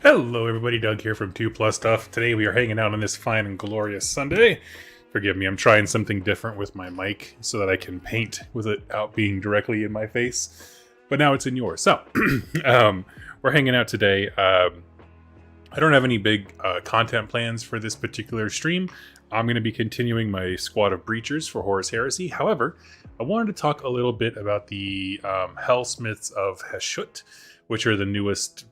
Hello everybody, Doug here from 2 Plus Stuff. Today we are hanging out on this fine and glorious Sunday. Forgive me, I'm trying something different with my mic so that I can paint without being directly in my face. But now it's in yours. So, we're hanging out today. I don't have any big content plans for this particular stream. I'm going to be continuing my squad of breachers for Horus Heresy. However, I wanted to talk a little bit about the Hellsmiths of Hashut, which are the newest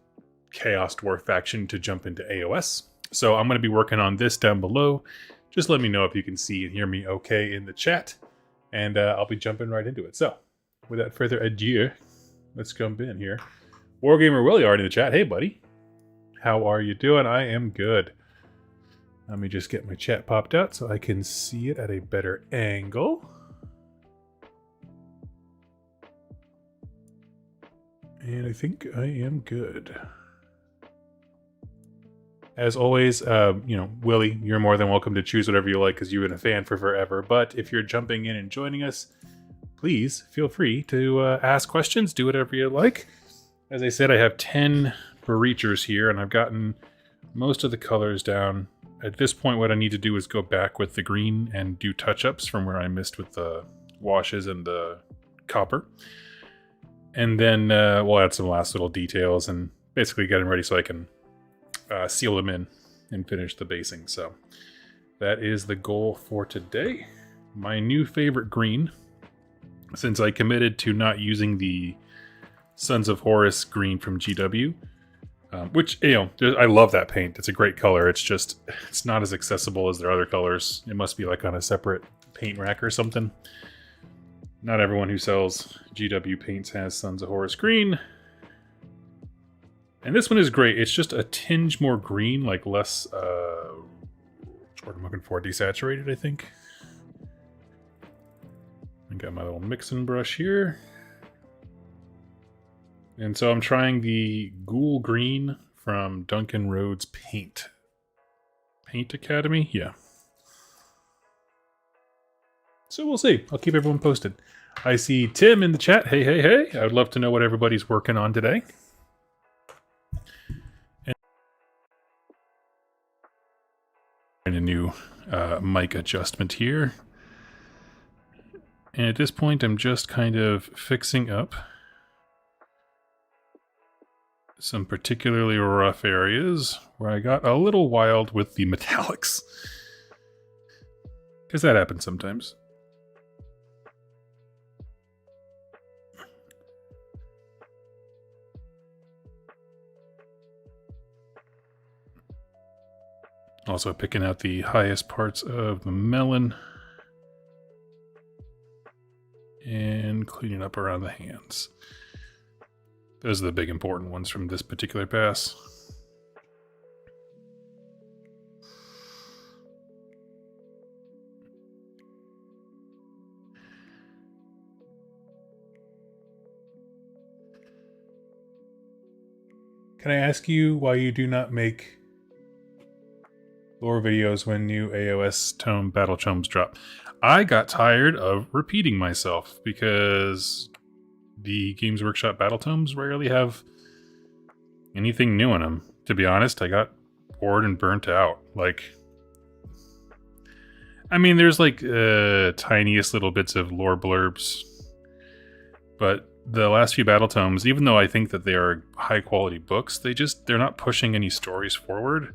Chaos Dwarf faction to jump into AOS. So I'm going to be working on this down below. Just let me know if you can see and hear me okay in the chat, and I'll be jumping right into it. So, without further ado, let's jump in here. Wargamer Williard in the chat. Hey, buddy. How are you doing? I am good. Let me just get my chat popped out so I can see it at a better angle. And I think I am good. As always, Willie, you're more than welcome to choose whatever you like because you've been a fan for forever. But if you're jumping in and joining us, please feel free to ask questions, do whatever you like. As I said, I have 10 breachers here, and I've gotten most of the colors down. At this point, what I need to do is go back with the green and do touch-ups from where I missed with the washes and the copper. And then we'll add some last little details and basically get them ready so I can seal them in and finish the basing. So that is the goal for today. My new favorite green, since I committed to not using the Sons of Horus green from GW, which, I love that paint. It's a great color. It's not as accessible as their other colors. It must be like on a separate paint rack or something. Not everyone who sells GW paints has Sons of Horus green. And this one is great. It's just a tinge more green, like less, what's what I'm looking for, desaturated, I think. I got my little mixing brush here. And so I'm trying the Ghoul Green from Duncan Rhodes Paint Academy. Yeah. So we'll see. I'll keep everyone posted. I see Tim in the chat. Hey, hey, hey. I would love to know what everybody's working on today. And a new mic adjustment here. And at this point, I'm just kind of fixing up some particularly rough areas where I got a little wild with the metallics. Because that happens sometimes. Also picking out the highest parts of the melon. And cleaning up around the hands. Those are the big important ones from this particular pass. Can I ask you why you do not make lore videos when new AOS tome battle tomes drop? I got tired of repeating myself because the Games Workshop battle tomes rarely have anything new in them. To be honest, I got bored and burnt out. There's tiniest little bits of lore blurbs, but the last few battle tomes, even though I think that they are high quality books, they're not pushing any stories forward.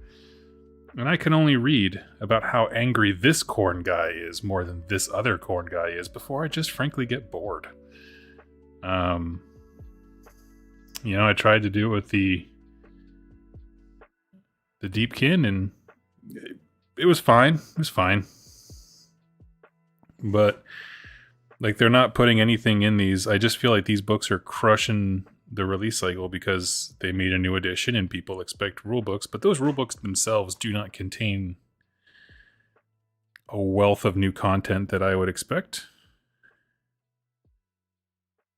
And I can only read about how angry this corn guy is more than this other corn guy is before I just frankly get bored. I tried to do it with the Deepkin, and it was fine. It was fine. But, they're not putting anything in these. I just feel like these books are crushing the release cycle because they made a new edition and people expect rule books, but those rule books themselves do not contain a wealth of new content that I would expect.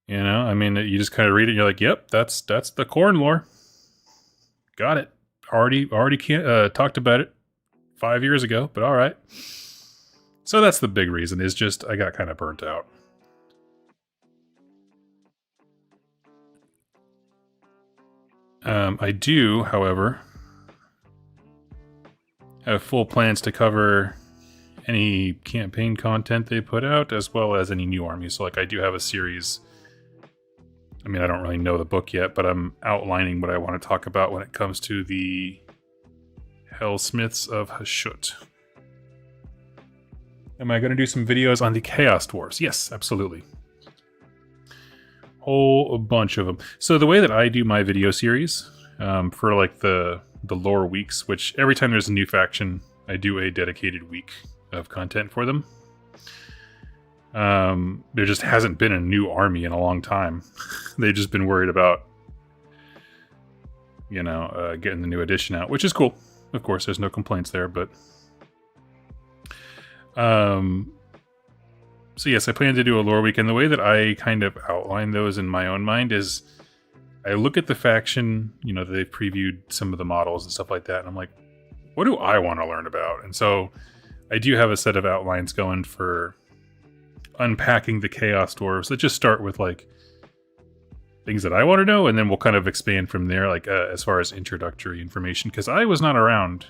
You just kind of read it and you're like, yep, that's the corn lore. Got it. Already talked about it 5 years ago, but all right. So that's the big reason, is just I got kind of burnt out. I do, however, have full plans to cover any campaign content they put out, as well as any new armies. So, like, I do have a series. I mean, I don't really know the book yet, but I'm outlining what I want to talk about when it comes to the Hellsmiths of Hashut. Am I going to do some videos on the Chaos Dwarves? Yes, absolutely. Whole bunch of them. So the way that I do my video series for like the lore weeks, which every time there's a new faction, I do a dedicated week of content for them. There just hasn't been a new army in a long time. They've just been worried about, getting the new edition out, which is cool. Of course, there's no complaints there, but so yes, I plan to do a lore week, and the way that I kind of outline those in my own mind is I look at the faction, they've previewed some of the models and stuff like that, and I'm like, what do I want to learn about? And so I do have a set of outlines going for unpacking the Chaos Dwarves that just start with like things that I want to know, and then we'll kind of expand from there, like as far as introductory information, because I was not around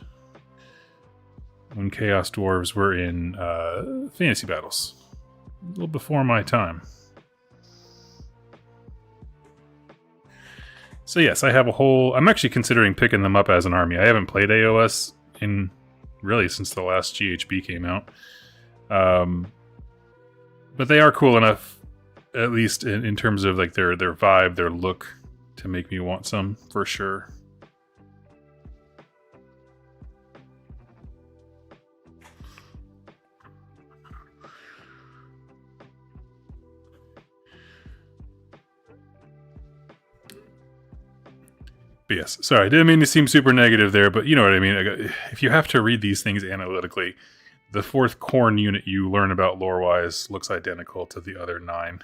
when Chaos Dwarves were in fantasy battles. A little before my time. So yes, I have a whole... I'm actually considering picking them up as an army. I haven't played AOS in really since the last GHB came out. But they are cool enough, at least in terms of like their vibe, their look, to make me want some, for sure. But yes, sorry, I didn't mean to seem super negative there, but you know what I mean. If you have to read these things analytically, the 4th Khorne unit you learn about lore-wise looks identical to the other 9.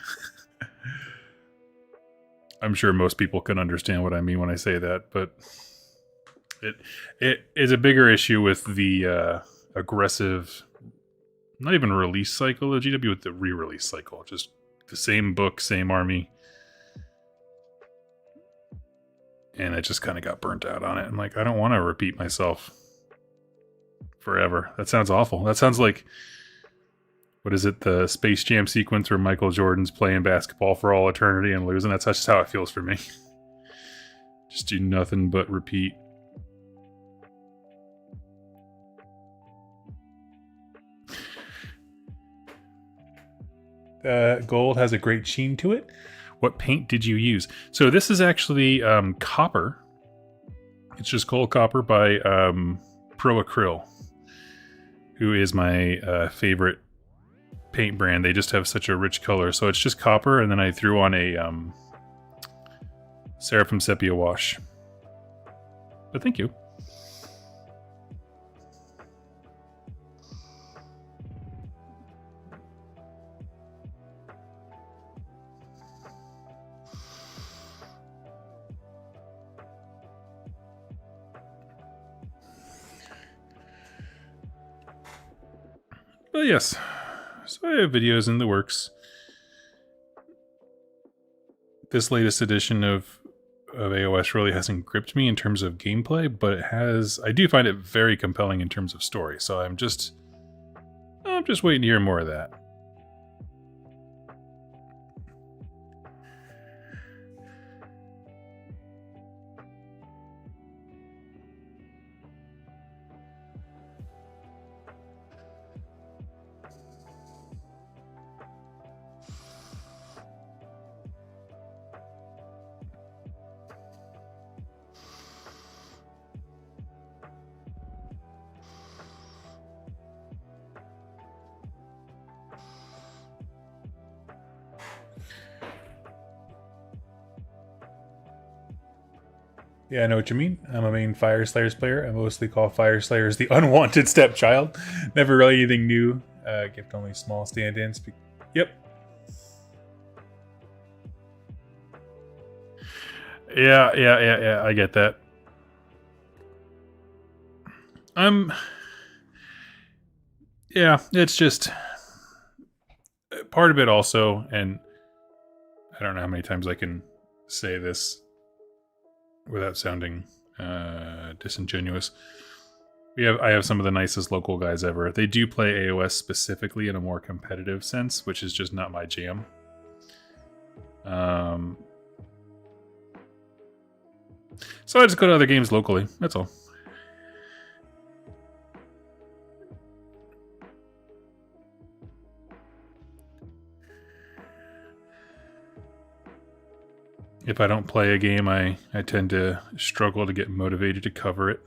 I'm sure most people can understand what I mean when I say that, but it is a bigger issue with the aggressive, not even release cycle of GW, with the re-release cycle. Just the same book, same army. And I just kind of got burnt out on it. I'm like, I don't want to repeat myself forever. That sounds awful. That sounds like, what is it, the Space Jam sequence where Michael Jordan's playing basketball for all eternity and losing? That's just how it feels for me. Just do nothing but repeat. Gold has a great sheen to it. What paint did you use? So this is actually copper. It's just cold copper by Pro Acryl, who is my favorite paint brand. They just have such a rich color. So it's just copper, and then I threw on a Seraphim Sepia wash. But thank you. But yes, so I have videos in the works. This latest edition of AOS really hasn't gripped me in terms of gameplay, but it has. I do find it very compelling in terms of story. So I'm just waiting to hear more of that. Yeah, I know what you mean. I'm a main Fire Slayers player. I mostly call Fire Slayers the unwanted stepchild. Never really anything new. Gift only small stand-ins. Yep. Yeah. I get that. Yeah, it's just part of it also, and I don't know how many times I can say this without sounding disingenuous. I have some of the nicest local guys ever. They do play AOS specifically in a more competitive sense, which is just not my jam. So I just go to other games locally. That's all. If I don't play a game, I tend to struggle to get motivated to cover it.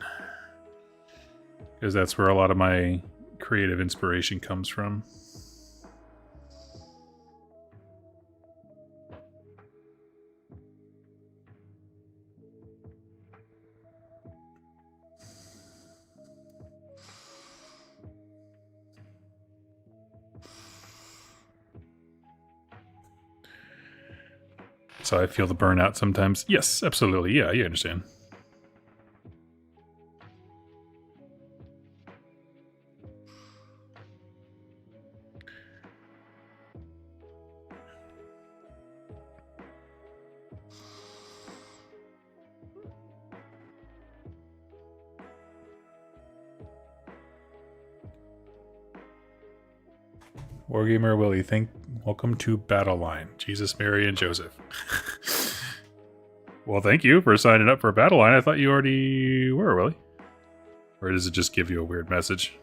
Because that's where a lot of my creative inspiration comes from. So I feel the burnout sometimes. Yes, absolutely. Yeah, you understand. Wargamer Willie, welcome to Battle Line. Jesus, Mary, and Joseph. Well, thank you for signing up for Battle Line. I thought you already were, Willie. Or does it just give you a weird message?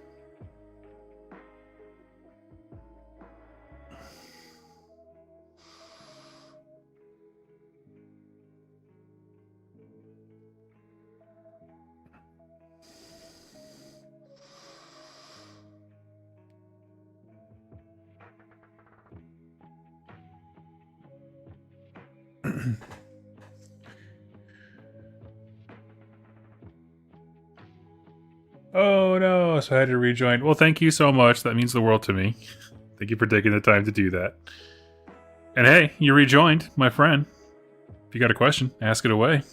Oh no, so I had to rejoin. Well, thank you so much. That means the world to me. Thank you for taking the time to do that. And hey, you rejoined, my friend. If you got a question, ask it away.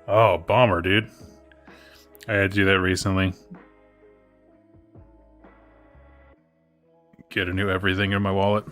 Oh, bomber, dude. I had to do that recently. Get a new everything in my wallet.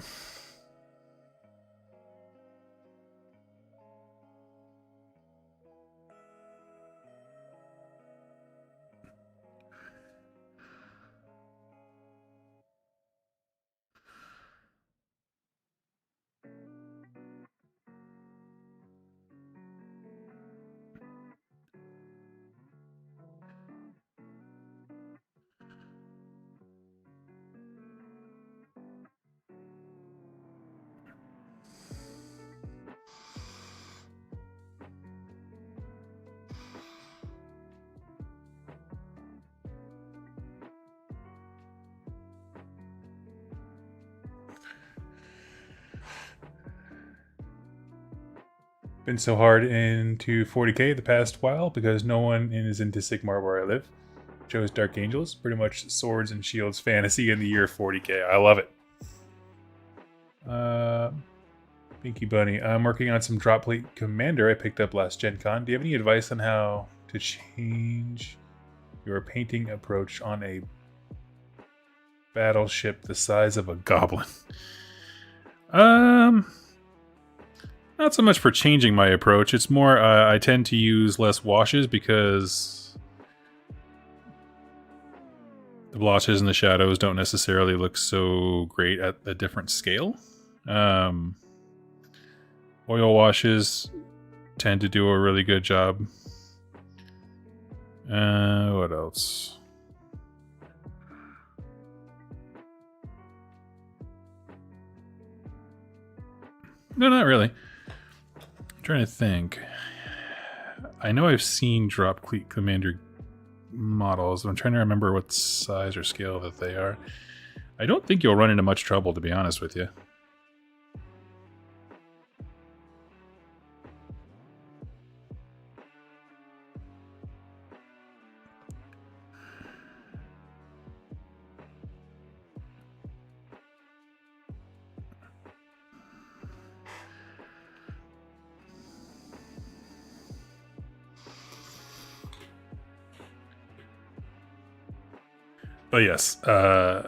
Been so hard into 40k the past while because no one is into Sigmar where I live. Chose Dark Angels, pretty much swords and shields fantasy in the year 40k. I love it. Pinky Bunny, I'm working on some drop plate commander I picked up last Gen Con. Do you have any advice on how to change your painting approach on a battleship the size of a goblin? Not so much for changing my approach. It's more I tend to use less washes because the blotches and the shadows don't necessarily look so great at a different scale. Oil washes tend to do a really good job. What else? No, not really. I'm trying to think. I know I've seen drop cleat commander models. I'm trying to remember what size or scale that they are. I don't think you'll run into much trouble, to be honest with you. But yes, let's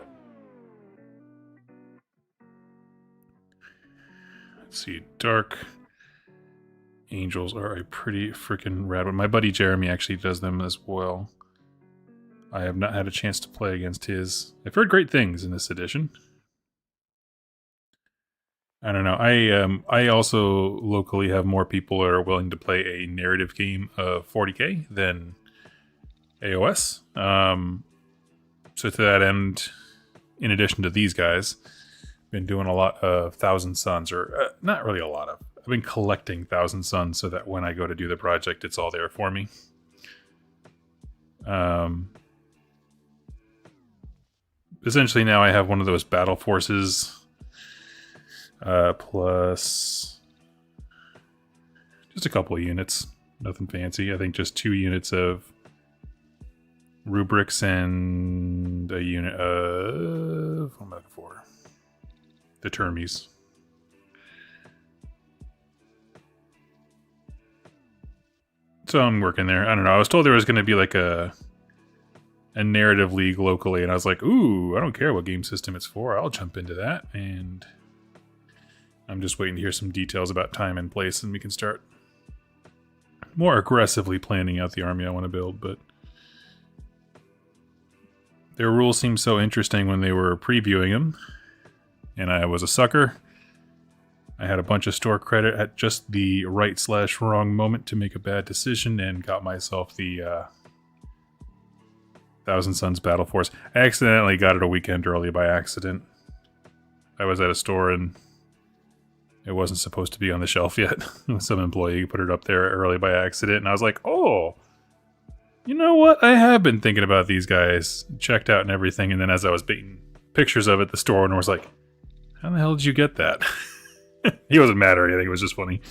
see. Dark Angels are a pretty freaking rad one. My buddy Jeremy actually does them as well. I have not had a chance to play against his. I've heard great things in this edition. I don't know. I also locally have more people that are willing to play a narrative game of 40k than AOS. So to that end, in addition to these guys, been doing a lot of Thousand Suns, or not really a lot of. I've been collecting Thousand Suns so that when I go to do the project, it's all there for me. Essentially now I have one of those battle forces plus just a couple of units. Nothing fancy. I think just 2 units of rubrics and a unit of... what am I looking for? The Termies. So I'm working there. I don't know. I was told there was going to be like a narrative league locally, and I was like, ooh, I don't care what game system it's for. I'll jump into that. And I'm just waiting to hear some details about time and place, and we can start more aggressively planning out the army I want to build. But their rules seemed so interesting when they were previewing them, and I was a sucker. I had a bunch of store credit at just the right/wrong moment to make a bad decision and got myself the Thousand Suns Battle Force. I accidentally got it a weekend early by accident. I was at a store and it wasn't supposed to be on the shelf yet. Some employee put it up there early by accident, and I was like, oh, you know what? I have been thinking about these guys. Checked out and everything, and then as I was painting pictures of it, the store owner was like, how the hell did you get that? He wasn't mad or anything, it was just funny.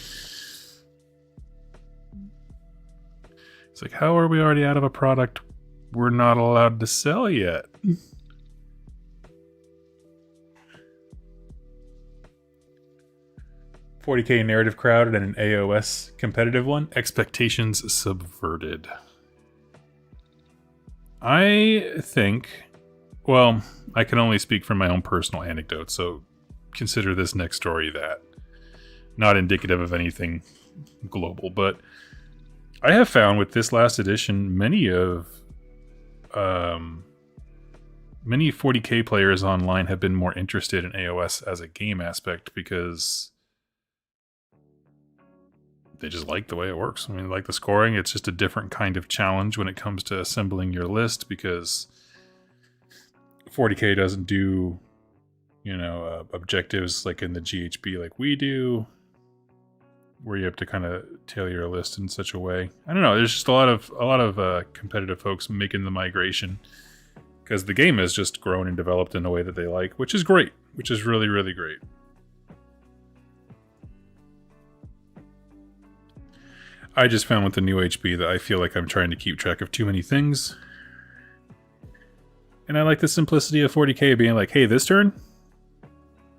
It's like, how are we already out of a product we're not allowed to sell yet? $40K narrative crowded and an AOS competitive one. Expectations subverted. I think, well, I can only speak from my own personal anecdotes, so consider this next story that. Not indicative of anything global, but I have found with this last edition, many 40k players online have been more interested in AOS as a game aspect because they just like the way it works. I mean, like the scoring, it's just a different kind of challenge when it comes to assembling your list because 40k doesn't do, objectives like in the GHB like we do, where you have to kind of tailor your list in such a way. I don't know. There's just a lot of competitive folks making the migration because the game has just grown and developed in a way that they like, which is great, which is really, really great. I just found with the new HB that I feel like I'm trying to keep track of too many things. And I like the simplicity of 40k being like, hey, this turn,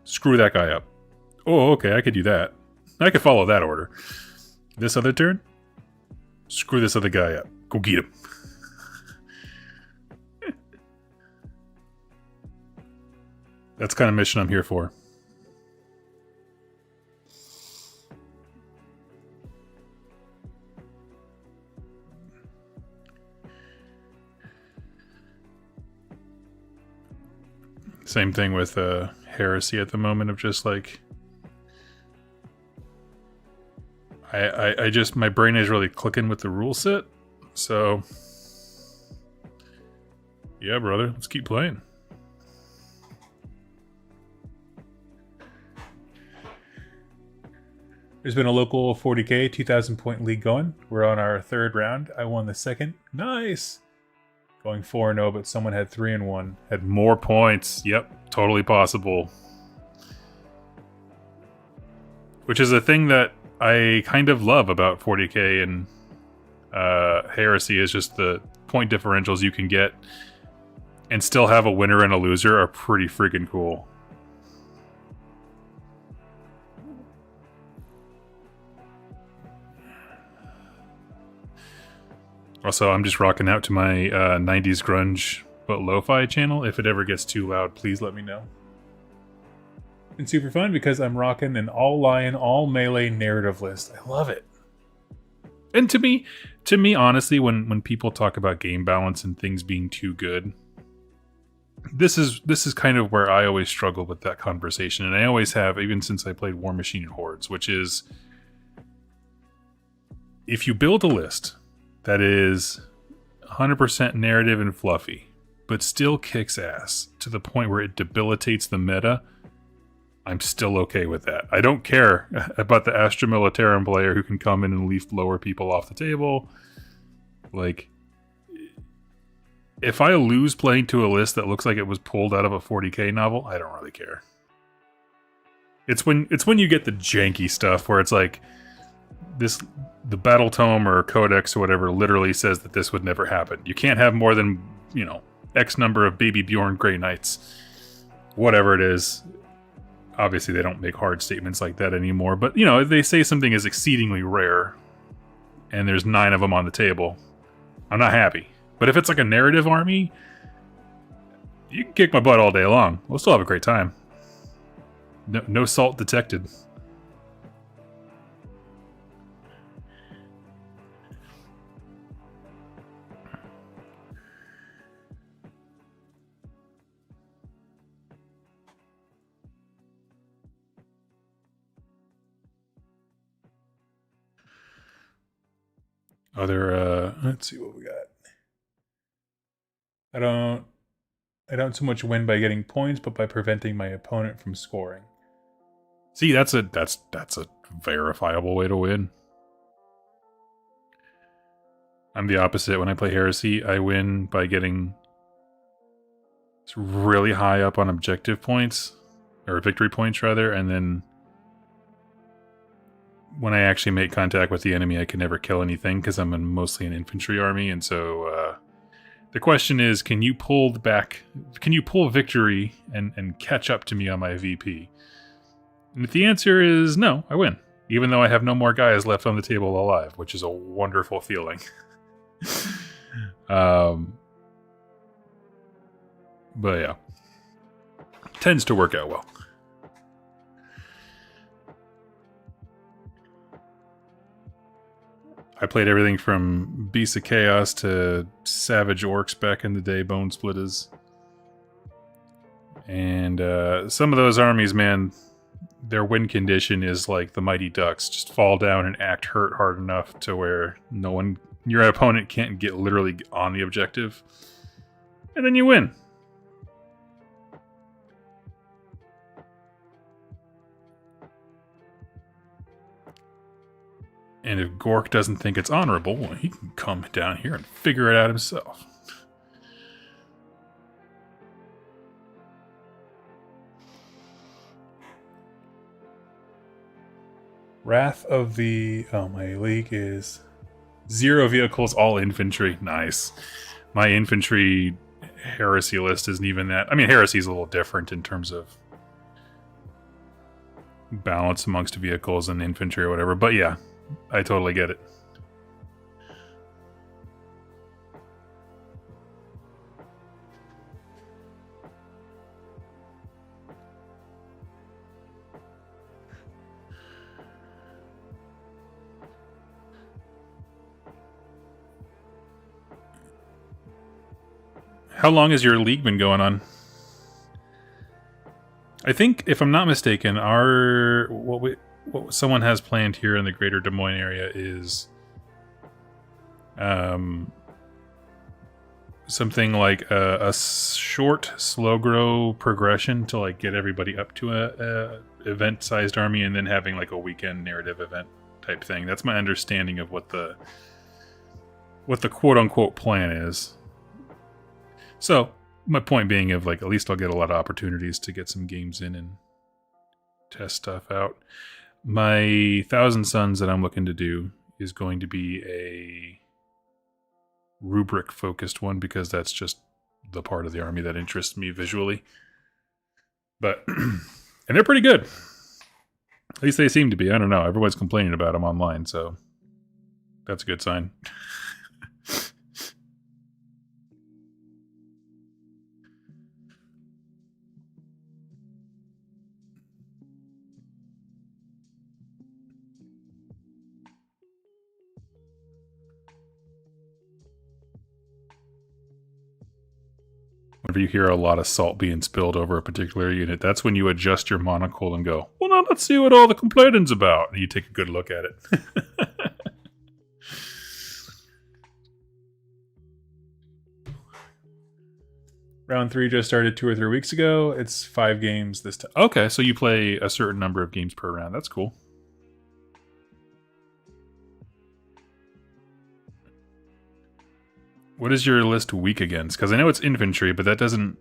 screw that guy up. Oh, okay, I could do that. I could follow that order. This other turn, screw this other guy up. Go get him. That's the kind of mission I'm here for. Same thing with Heresy at the moment of just like I just my brain is really clicking with the rule set. So yeah, brother, let's keep playing. There's been a local 40k 2,000 point league going. We're on our 3rd round. I won the 2nd. Nice. Going 4-0, but someone had 3-1. Had more points. Yep, totally possible. Which is a thing that I kind of love about 40k and Heresy is just the point differentials you can get and still have a winner and a loser are pretty freaking cool. Also, I'm just rocking out to my 90s grunge but lo-fi channel. If it ever gets too loud, please let me know. And super fun because I'm rocking an all lion, all melee narrative list. I love it. And to me, honestly, when people talk about game balance and things being too good, this is kind of where I always struggle with that conversation, and I always have, even since I played War Machine and Hordes, which is, if you build a list that is 100% narrative and fluffy, but still kicks ass to the point where it debilitates the meta, I'm still okay with that. I don't care about the Astra Militarum player who can come in and leave lower people off the table. Like, if I lose playing to a list that looks like it was pulled out of a 40k novel, I don't really care. It's when you get the janky stuff where it's like the battle tome or codex or whatever literally says that this would never happen. You can't have more than, X number of baby Bjorn Grey Knights. Whatever it is. Obviously, they don't make hard statements like that anymore. But, if they say something is exceedingly rare and there's 9 of them on the table, I'm not happy. But if it's like a narrative army, you can kick my butt all day long. We'll still have a great time. No salt detected. Let's see what we got. I don't so much win by getting points, but by preventing my opponent from scoring. See, that's a verifiable way to win. I'm the opposite. When I play Heresy, I win by getting really high up on objective points, or victory points rather, and then when I actually make contact with the enemy, I can never kill anything because I'm mostly an infantry army, and so the question is, can you pull victory and catch up to me on my VP? And if the answer is no, I win, even though I have no more guys left on the table alive, which is a wonderful feeling. But yeah, tends to work out well. I played everything from Beasts of Chaos to Savage Orcs back in the day, Bone Splitters. And some of those armies, man, their win condition is like the Mighty Ducks. Just fall down and act hurt hard enough to where your opponent can't get literally on the objective. And then you win. And if Gork doesn't think it's honorable, well, he can come down here and figure it out himself. Wrath of the... Oh, my league is 0 vehicles, all infantry. Nice. My infantry heresy list isn't even that. I mean, heresy is a little different in terms of balance amongst vehicles and infantry or whatever. But yeah, I totally get it. How long has your league been going on? I think, if I'm not mistaken, what someone has planned here in the greater Des Moines area is something like a short, slow grow progression to like get everybody up to a event-sized army, and then having like a weekend narrative event type thing. That's my understanding of what the quote-unquote plan is. So, my point being of like, at least I'll get a lot of opportunities to get some games in and test stuff out. My 1,000 Suns that I'm looking to do is going to be a rubric-focused one, because that's just the part of the army that interests me visually. But, and they're pretty good. At least they seem to be. I don't know. Everyone's complaining about them online, so that's a good sign. Whenever you hear a lot of salt being spilled over a particular unit, that's when you adjust your monocle and go, well, now let's see what all the complaining's about. And you take a good look at it. Round 3 just started 2 or 3 weeks ago. It's 5 games this time. Okay, so you play a certain number of games per round. That's cool. What is your list weak against? Because I know it's infantry, but that doesn't...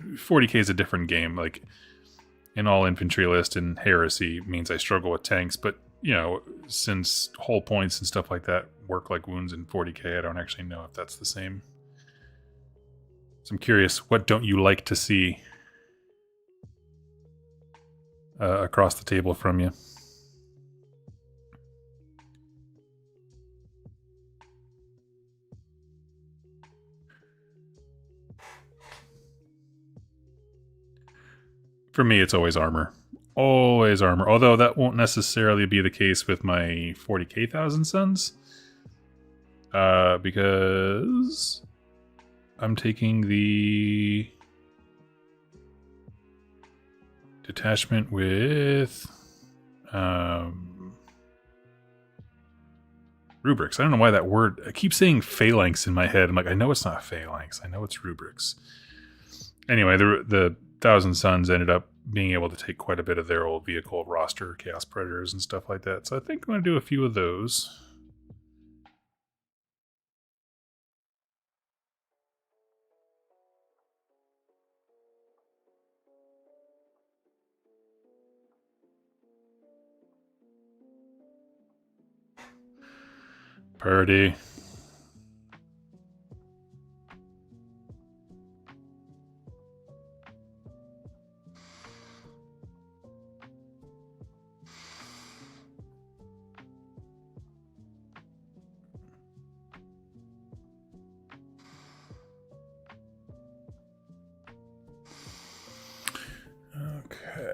40k is a different game. Like, an all-infantry list in Heresy means I struggle with tanks, but, you know, since whole points and stuff like that work like wounds in 40k, I don't actually know if that's the same. So I'm curious, what don't you like to see across the table from you? For me, it's always armor. Always armor. Although that won't necessarily be the case with my 40k Thousand Suns. Because I'm taking the detachment with rubrics. I don't know why that word... I keep saying phalanx in my head. I'm like, I know it's not phalanx. I know it's rubrics. Anyway, the Thousand Suns ended up being able to take quite a bit of their old vehicle roster, Chaos Predators and stuff like that. So I think I'm going to do a few of those. Party. Okay.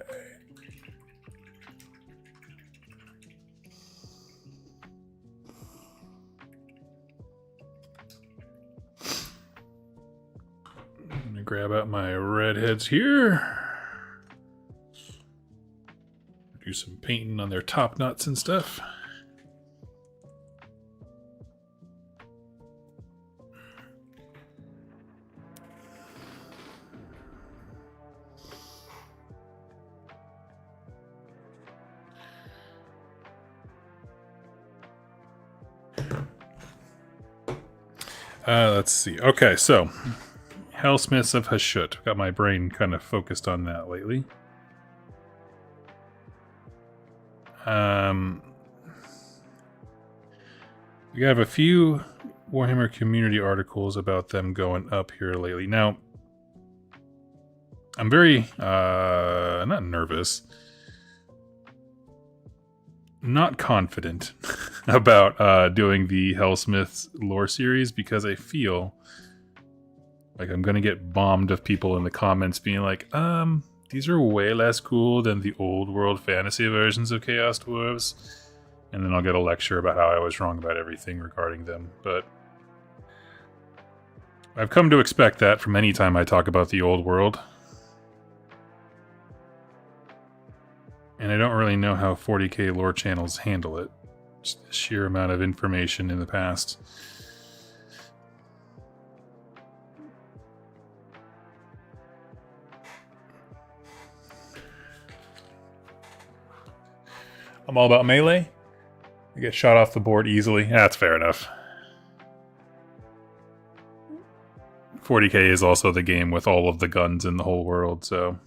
I'm gonna grab out my redheads here. Do some painting on their top nuts and stuff. Let's see. Okay, so Hellsmiths of Hashut. Got my brain kind of focused on that lately. We have a few Warhammer community articles about them going up here lately. Now, I'm very, not nervous, not confident about doing the Hellsmiths lore series because I feel like I'm going to get bombed of people in the comments being like, these are way less cool than the old world fantasy versions of Chaos Dwarves. And then I'll get a lecture about how I was wrong about everything regarding them. But I've come to expect that from any time I talk about the old world. And I don't really know how 40k lore channels handle it. Just the sheer amount of information in the past. I'm all about melee. I get shot off the board easily. That's fair enough. 40k is also the game with all of the guns in the whole world, so...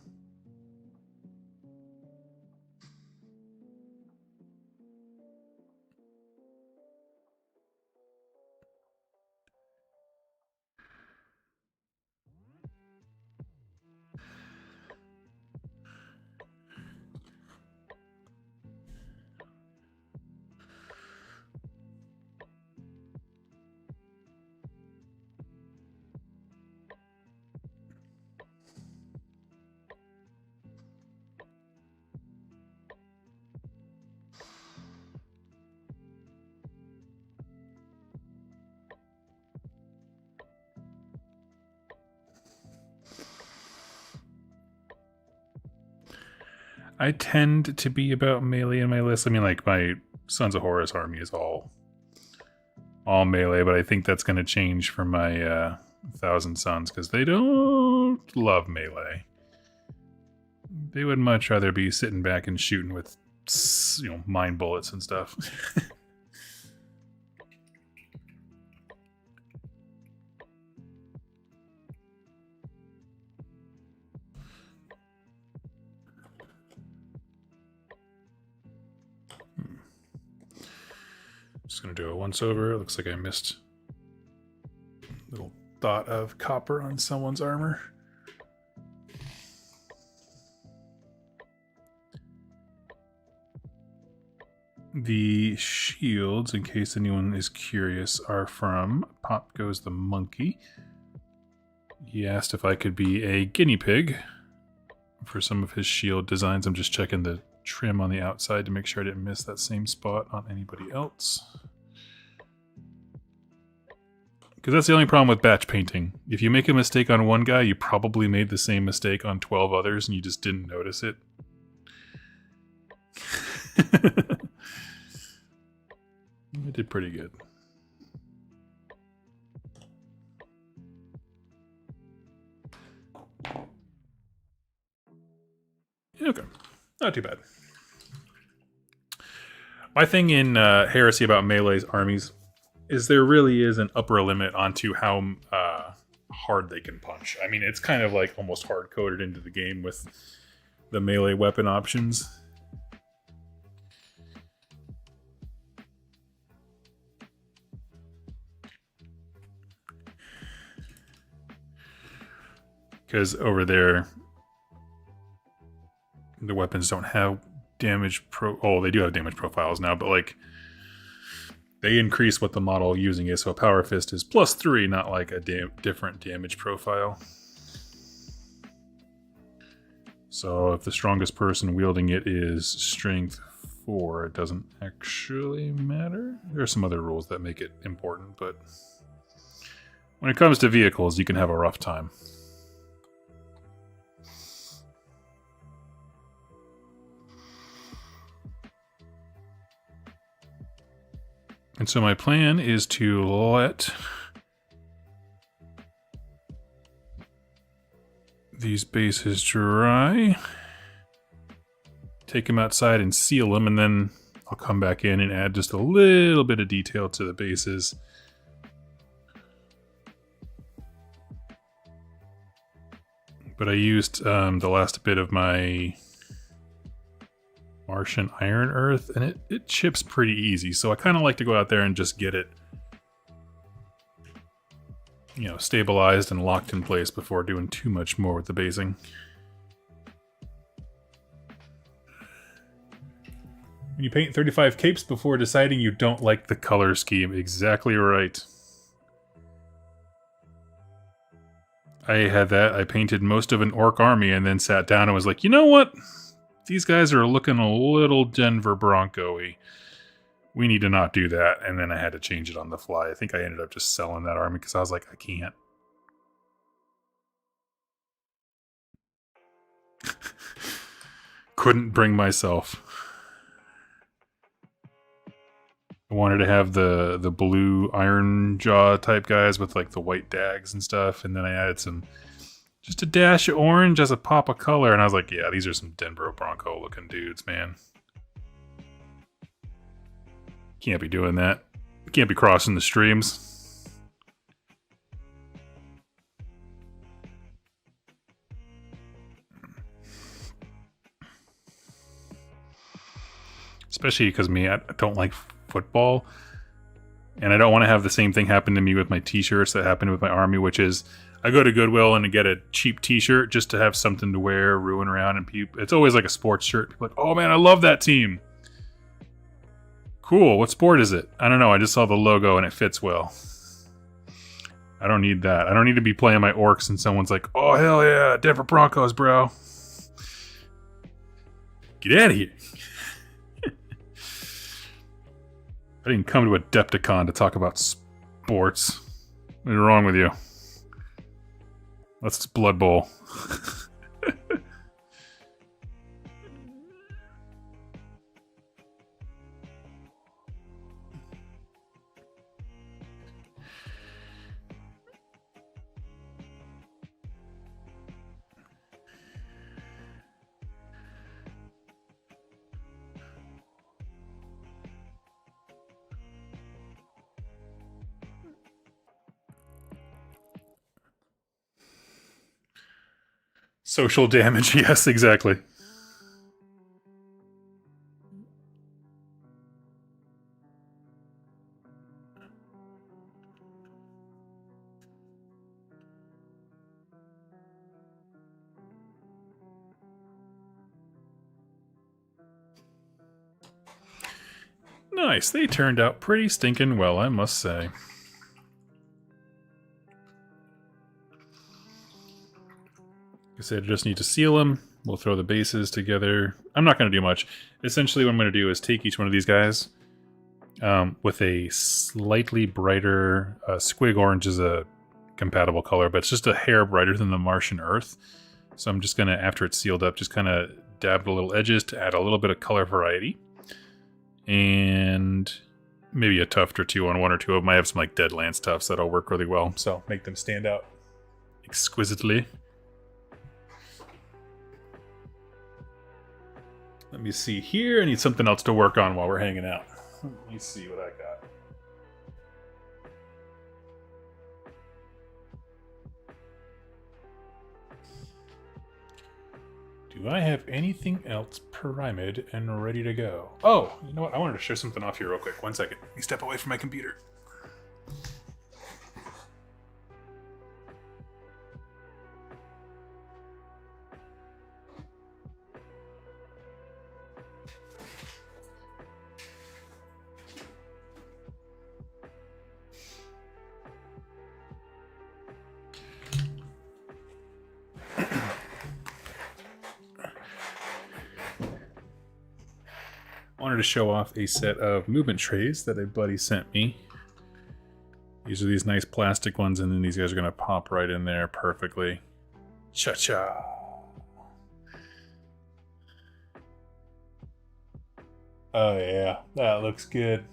I tend to be about melee in my list. I mean, like, my Sons of Horus army is all melee, but I think that's going to change for my Thousand Sons, because they don't love melee. They would much rather be sitting back and shooting with, mine bullets and stuff. Just gonna do a once over. It looks like I missed a little dot of copper on someone's armor. The shields, in case anyone is curious, are from Pop Goes the Monkey. He asked if I could be a guinea pig for some of his shield designs. I'm just checking the trim on the outside to make sure I didn't miss that same spot on anybody else. Because that's the only problem with batch painting. If you make a mistake on one guy, you probably made the same mistake on 12 others and you just didn't notice it. I did pretty good. Okay, not too bad. My thing in Heresy about Melee's armies is there really is an upper limit onto how hard they can punch. I mean, it's kind of like almost hard-coded into the game with the melee weapon options. Because over there, the weapons don't have damage they do have damage profiles now, but like they increase what the model using is, so a power fist is +3, not like a different damage profile. So if the strongest person wielding it is strength 4, it doesn't actually matter. There are some other rules that make it important, but when it comes to vehicles, you can have a rough time. And so my plan is to let these bases dry, take them outside and seal them, and then I'll come back in and add just a little bit of detail to the bases. But I used the last bit of my Martian Iron Earth, and it chips pretty easy, so I kind of like to go out there and just get it, stabilized and locked in place before doing too much more with the basing. When you paint 35 capes before deciding you don't like the color scheme, exactly right. I had that. I painted most of an orc army and then sat down and was like, you know what? These guys are looking a little Denver Bronco-y. We need to not do that. And then I had to change it on the fly. I think I ended up just selling that army because I was like, I can't. Couldn't bring myself. I wanted to have the blue iron jaw type guys with like the white dags and stuff. And then I added just a dash of orange as a pop of color. And I was like, yeah, these are some Denver Bronco looking dudes, man. Can't be doing that. Can't be crossing the streams. Especially because I don't like football. And I don't want to have the same thing happen to me with my t-shirts that happened with my army, which is I go to Goodwill and get a cheap t-shirt just to have something to wear, ruin around, and it's always like a sports shirt. People are like, oh man, I love that team. Cool, what sport is it? I don't know, I just saw the logo and it fits well. I don't need that. I don't need to be playing my orcs and someone's like, oh hell yeah, Denver Broncos, bro. Get out of here. I didn't come to Adepticon to talk about sports. What's wrong with you? That's Blood Bowl. Social damage, yes, exactly. Nice, they turned out pretty stinking well, I must say. Like I said, I just need to seal them. We'll throw the bases together. I'm not going to do much. Essentially what I'm going to do is take each one of these guys with a slightly brighter... squig orange is a compatible color, but it's just a hair brighter than the Martian Earth. So I'm just going to, after it's sealed up, just kind of dab the little edges to add a little bit of color variety. And maybe a tuft or two on one or two of them. I have some like Deadlands tufts that'll work really well, so make them stand out exquisitely. Let me see here. I need something else to work on while we're hanging out. Let me see what I got. Do I have anything else primed and ready to go? Oh, you know what? I wanted to show something off here real quick. 1 second. Let me step away from my computer. Wanted to show off a set of movement trays that a buddy sent me. These are these nice plastic ones, and then these guys are going to pop right in there perfectly. Cha-cha! Oh yeah, that looks good.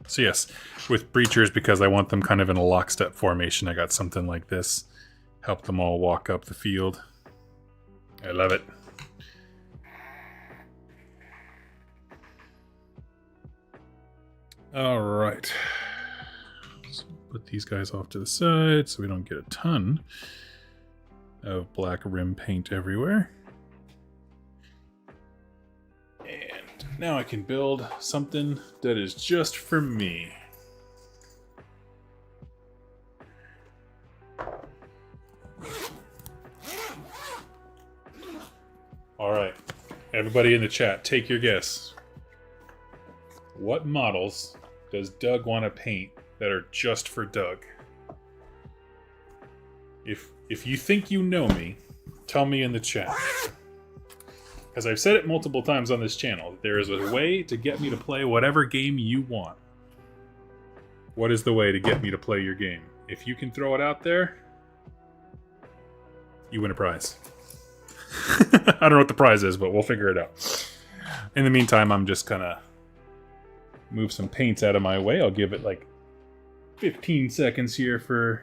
So yes, with breachers, because I want them kind of in a lockstep formation, I got something like this. Help them all walk up the field. I love it. All right. So put these guys off to the side so we don't get a ton of black rim paint everywhere. And now I can build something that is just for me. All right, everybody in the chat, take your guess. What models does Doug want to paint that are just for Doug? If you think you know me, tell me in the chat. Because I've said it multiple times on this channel, there is a way to get me to play whatever game you want. What is the way to get me to play your game? If you can throw it out there, you win a prize. I don't know what the prize is, but we'll figure it out. In the meantime, I'm just gonna move some paints out of my way. I'll give it like 15 seconds here for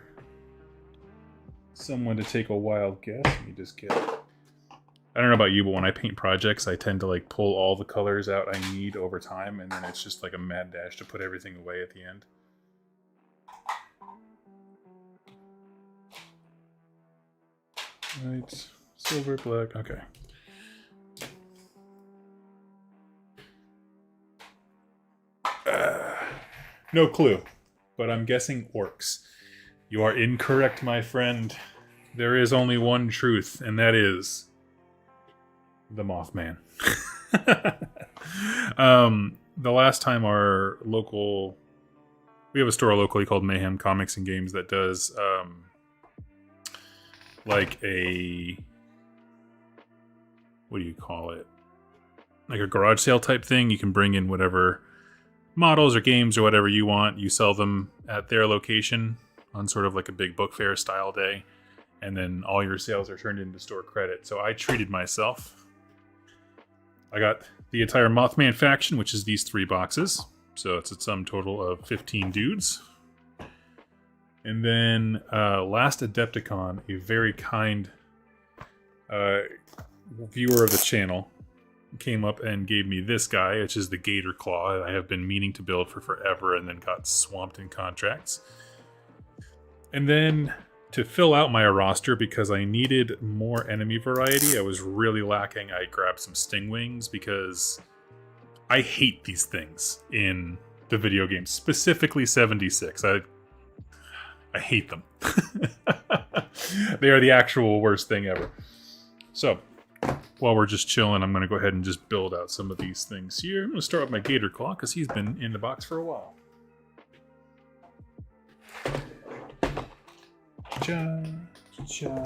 someone to take a wild guess. Let me just get... I don't know about you, but when I paint projects, I tend to like pull all the colors out I need over time, and then it's just like a mad dash to put everything away at the end. Right, silver, black, okay. No clue, but I'm guessing orcs. You are incorrect, my friend. There is only one truth, and that is the Mothman. The last time our local... We have a store locally called Mayhem Comics and Games that does like a... What do you call it? Like a garage sale type thing. You can bring in whatever models or games or whatever you want. You sell them at their location on sort of like a big book fair style day, and then all your sales are turned into store credit. So I treated myself. I got the entire Mothman faction, which is these 3 boxes. So it's a sum total of 15 dudes. And then last Adepticon, a very kind viewer of the channel came up and gave me this guy, which is the Gator Claw. I have been meaning to build for forever and then got swamped in contracts. And then to fill out my roster, because I needed more enemy variety, I was really lacking. I grabbed some stingwings because I hate these things in the video game, specifically 76. I hate them. They are the actual worst thing ever. So, while we're just chilling, I'm going to go ahead and just build out some of these things here. I'm going to start with my Gator Claw, because he's been in the box for a while. Cha, cha,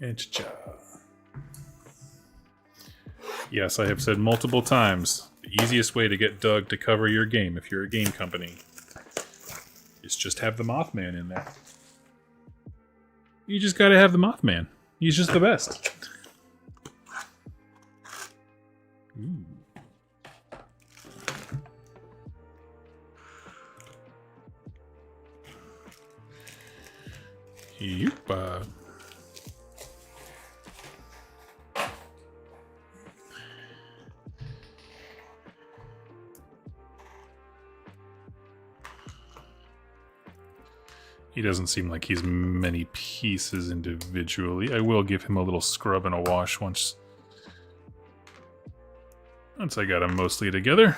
and cha. Yes, I have said multiple times, the easiest way to get Doug to cover your game, if you're a game company, is just have the Mothman in there. You just gotta have the Mothman. He's just the best. Ooh. Yep. He doesn't seem like he's many pieces individually. I will give him a little scrub and a wash once I got him mostly together.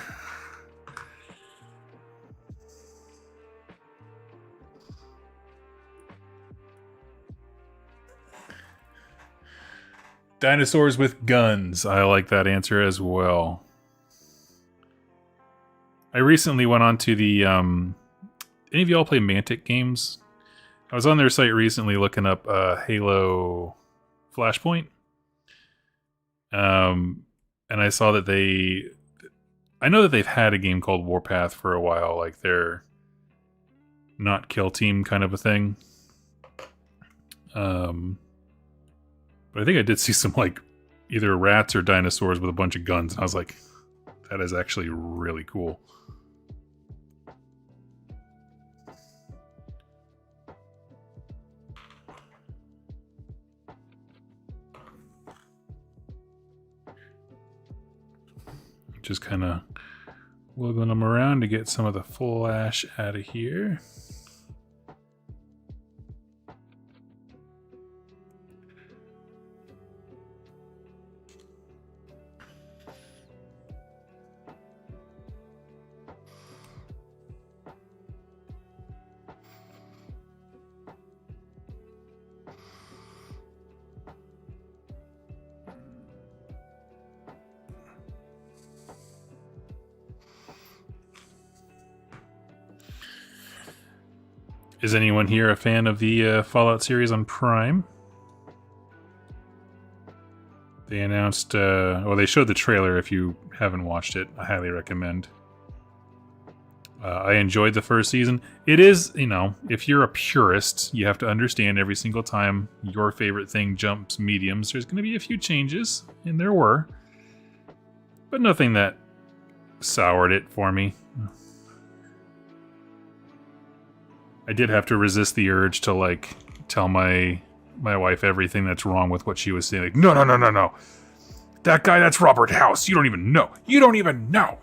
Dinosaurs with guns. I like that answer as well. I recently went on to the... any of y'all play Mantic games? I was on their site recently looking up Halo Flashpoint. And I saw that I know that they've had a game called Warpath for a while, like their not kill team kind of a thing. But I think I did see some, like, either rats or dinosaurs with a bunch of guns. And I was like, that is actually really cool. Just kind of wiggling them around to get some of the flash out of here. Is anyone here a fan of the Fallout series on Prime? They announced, well, they showed the trailer. If you haven't watched it, I highly recommend. I enjoyed the first season. It is, you know, if you're a purist, you have to understand every single time your favorite thing jumps mediums, there's going to be a few changes, and there were. But nothing that soured it for me. I did have to resist the urge to, like, tell my wife everything that's wrong with what she was saying. Like, no. That guy, that's Robert House. You don't even know. You don't even know.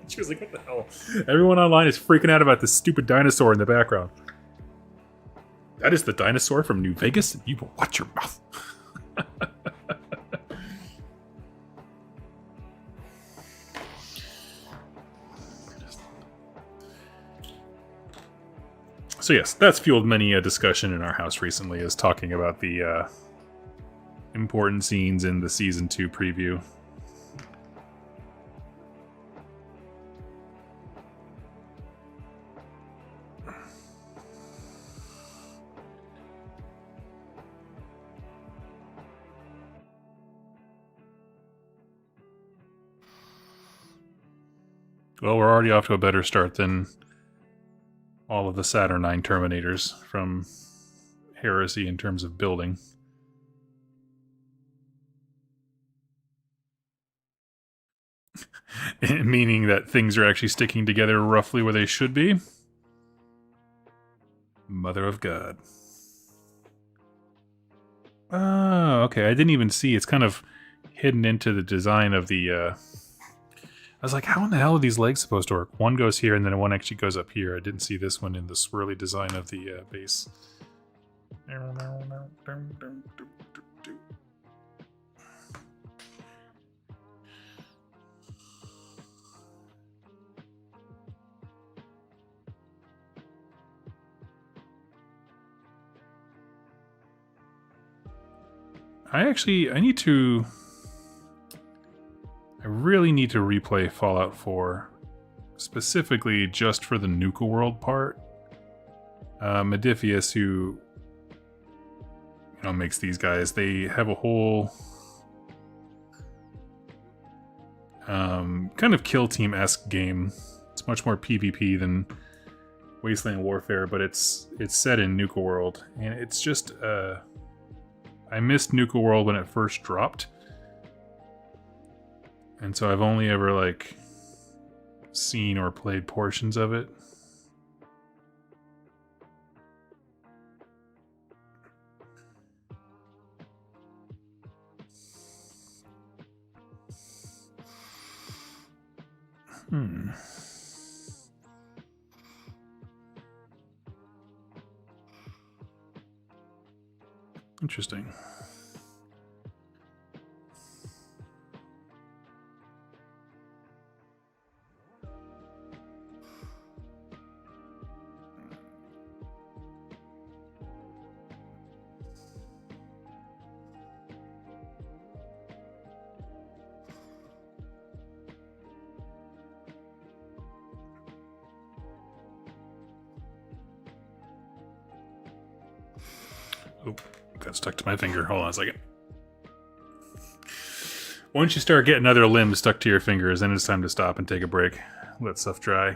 She was like, what the hell? Everyone online is freaking out about this stupid dinosaur in the background. That is the dinosaur from New Vegas? You will watch your mouth. So yes, that's fueled many a discussion in our house recently, is talking about the important scenes in the Season 2 preview. Well, we're already off to a better start than all of the Saturnine Terminators from Heresy in terms of building. Meaning that things are actually sticking together roughly where they should be. Mother of God. Oh, okay. I didn't even see. It's kind of hidden into the design of the... I was like, how in the hell are these legs supposed to work? One goes here and then one actually goes up here. I didn't see this one in the swirly design of the base. I really need to replay Fallout 4, specifically just for the Nuka World part. Modifius, who makes these guys, they have a whole kind of kill team-esque game. It's much more PvP than Wasteland Warfare, but it's set in Nuka World, and it's just I missed Nuka World when it first dropped. And so I've only ever, like, seen or played portions of it. Interesting. Oh, got stuck to my finger. Hold on a second. Once you start getting other limbs stuck to your fingers, then it's time to stop and take a break. Let stuff dry.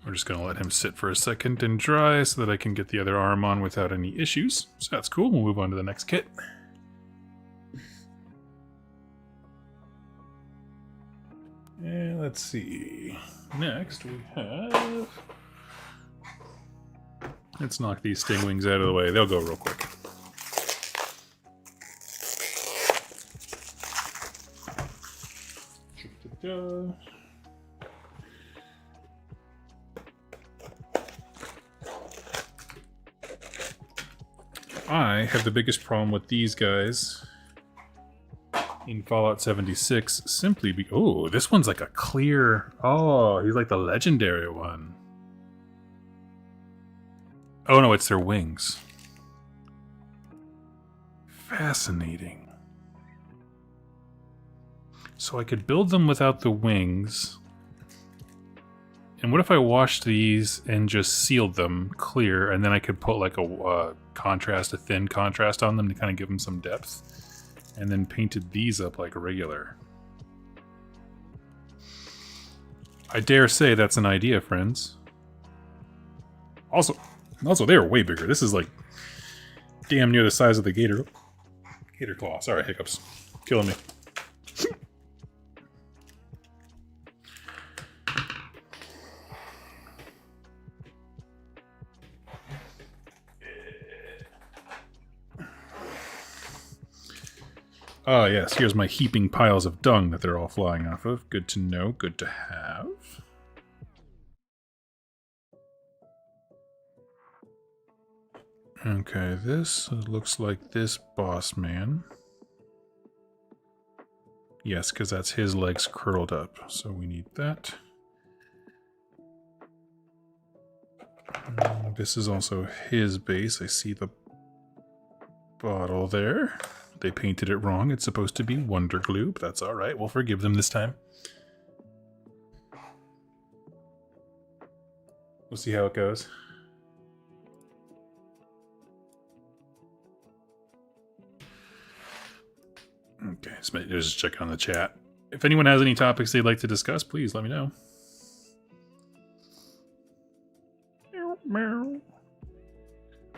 We're just going to let him sit for a second and dry so that I can get the other arm on without any issues. So that's cool. We'll move on to the next kit. And let's see. Next we have... Let's knock these sting wings out of the way. They'll go real quick. I have the biggest problem with these guys in Fallout 76 simply be... Oh, this one's like a clear... Oh, he's like the legendary one. Oh no, it's their wings. Fascinating. So I could build them without the wings. And what if I washed these and just sealed them clear, and then I could put like a contrast, a thin contrast on them to kind of give them some depth, and then painted these up like regular. I dare say that's an idea, friends. Also, they are way bigger. This is like damn near the size of the gator claw. Sorry, hiccups. Killing me. Ah, yes, here's my heaping piles of dung that they're all flying off of. Good to know, good to have. Okay, this looks like this boss man. Yes, because that's his legs curled up, so we need that. This is also his base. I see the bottle there. They painted it wrong. It's supposed to be Wonder Glue, but that's all right. We'll forgive them this time. We'll see how it goes. Okay, just check on the chat. If anyone has any topics they'd like to discuss, please let me know.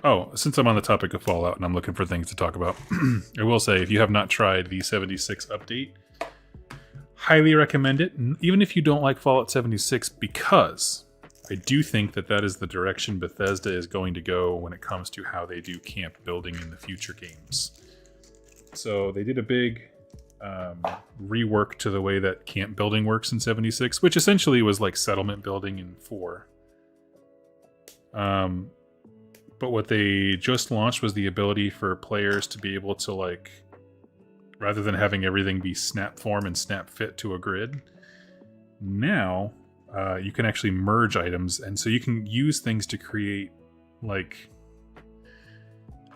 Oh, since I'm on the topic of Fallout and I'm looking for things to talk about, I will say, if you have not tried the 76 update, highly recommend it, even if you don't like Fallout 76, because I do think that that is the direction Bethesda is going to go when it comes to how they do camp building in the future games. So they did a big rework to the way that camp building works in 76, which essentially was like settlement building in 4. But what they just launched was the ability for players to be able to, like, rather than having everything be snap form and snap fit to a grid, now you can actually merge items, and so you can use things to create, like,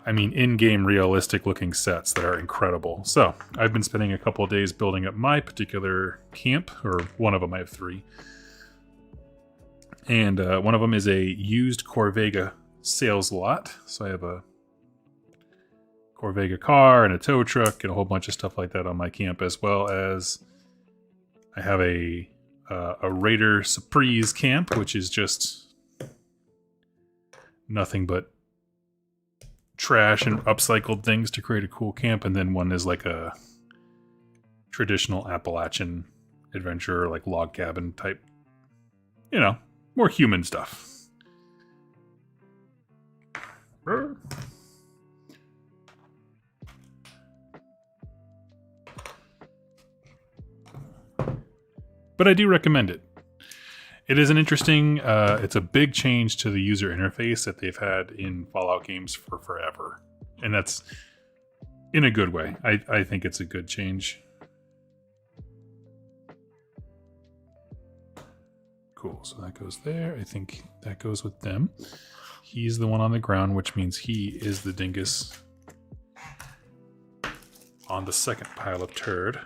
I mean, in-game realistic looking sets that are incredible. So I've been spending a couple of days building up my particular camp, or one of them. I have 3. And one of them is a used Corvega sales lot. So I have a Corvega car and a tow truck and a whole bunch of stuff like that on my camp, as well as I have a Raider Surprise camp, which is just nothing but trash and upcycled things to create a cool camp. And then one is like a traditional Appalachian adventure, like log cabin type, you know, more human stuff. But I do recommend it. It is an interesting, it's a big change to the user interface that they've had in Fallout games for forever. And that's in a good way. I think it's a good change. Cool, so that goes there. I think that goes with them. He's the one on the ground, which means he is the dingus on the second pile of turd.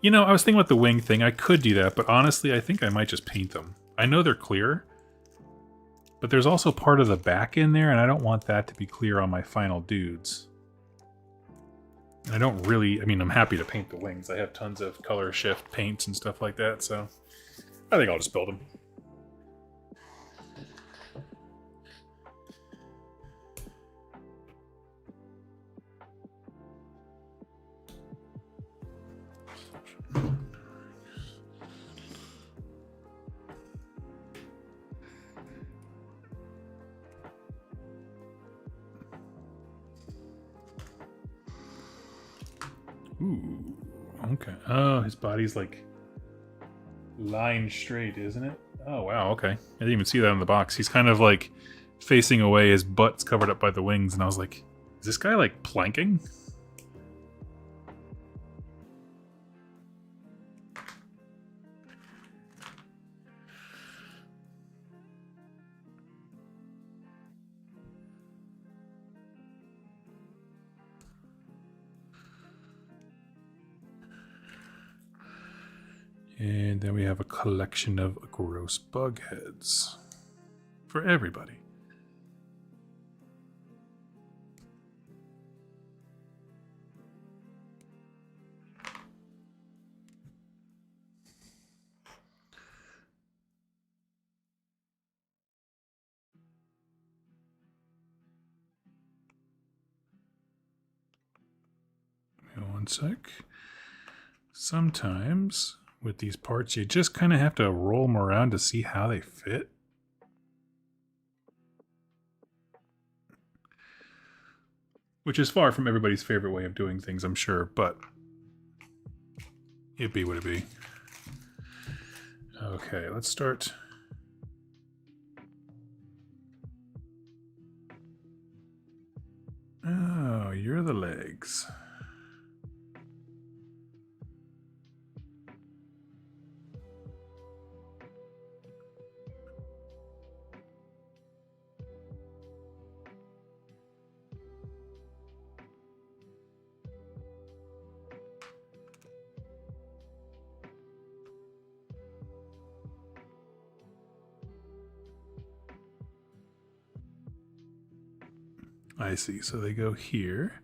You know, I was thinking about the wing thing. I could do that, but honestly, I think I might just paint them. I know they're clear, but there's also part of the back in there, and I don't want that to be clear on my final dudes. And I don't really, I mean, I'm happy to paint the wings. I have tons of color shift paints and stuff like that, so I think I'll just build them. Ooh, okay. Oh, his body's like lined straight, isn't it? Oh, wow, okay. I didn't even see that in the box. He's kind of like facing away, his butt's covered up by the wings, and I was like, is this guy like planking? And then we have a collection of gross bug heads for everybody. One sec. Sometimes with these parts, you just kind of have to roll them around to see how they fit. Which is far from everybody's favorite way of doing things, I'm sure, but it be what it be. Okay, let's start. Oh, you're the legs. I see. So they go here,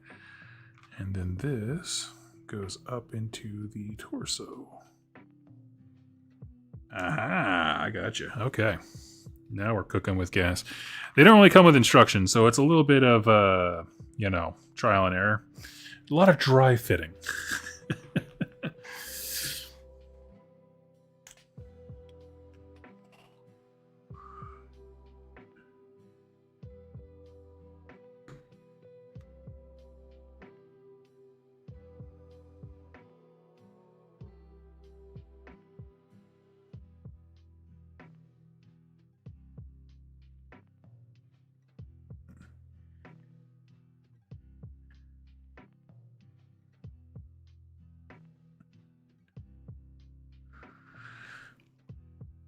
and then this goes up into the torso. Aha, I gotcha. Okay. Now we're cooking with gas. They don't really come with instructions, so it's a little bit of, trial and error. A lot of dry fitting.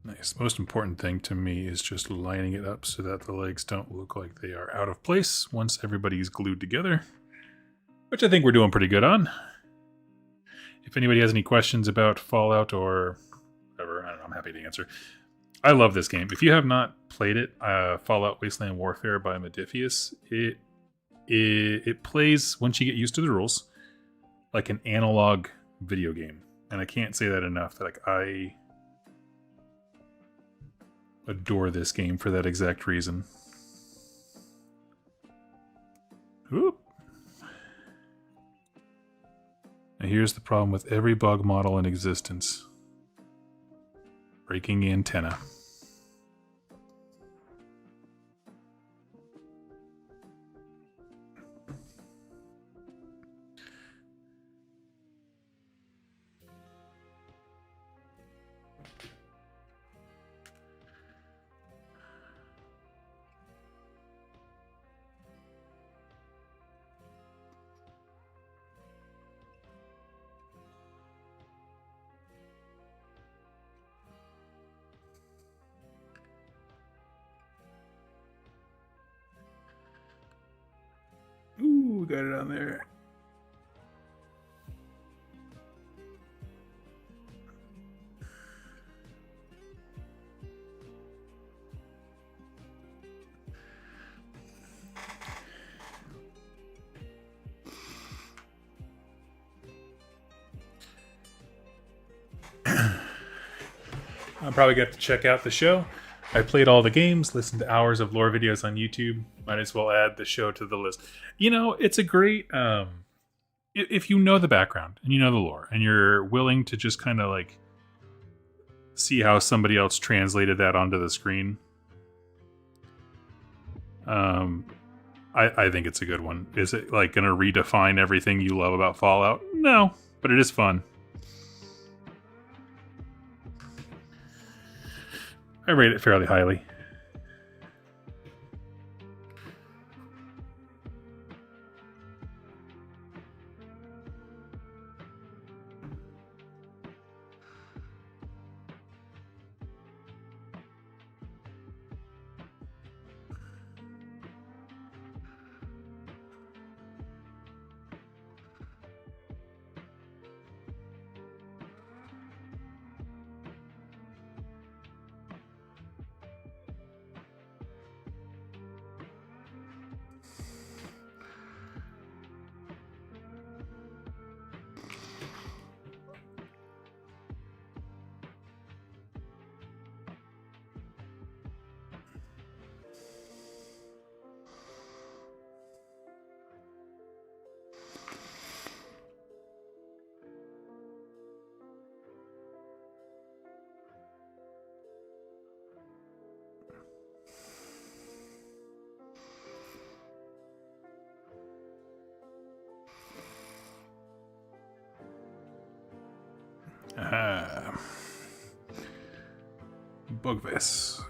Nice. Most important thing to me is just lining it up so that the legs don't look like they are out of place once everybody's glued together, which I think we're doing pretty good on. If anybody has any questions about Fallout or whatever, I don't know, I'm happy to answer. I love this game. If you have not played it, Fallout Wasteland Warfare by Modiphius, it plays, once you get used to the rules, like an analog video game. And I can't say that enough. Like, I adore this game for that exact reason. Oop. Now here's the problem with every bug model in existence. Breaking antenna. Ooh, got it on there. I'm probably going to check out the show. I played all the games, listened to hours of lore videos on YouTube. Might as well add the show to the list. You know, it's a great... if you know the background and you know the lore and you're willing to just kind of like see how somebody else translated that onto the screen, I think it's a good one. Is it like going to redefine everything you love about Fallout? No, but it is fun. I rate it fairly highly. Bugvis.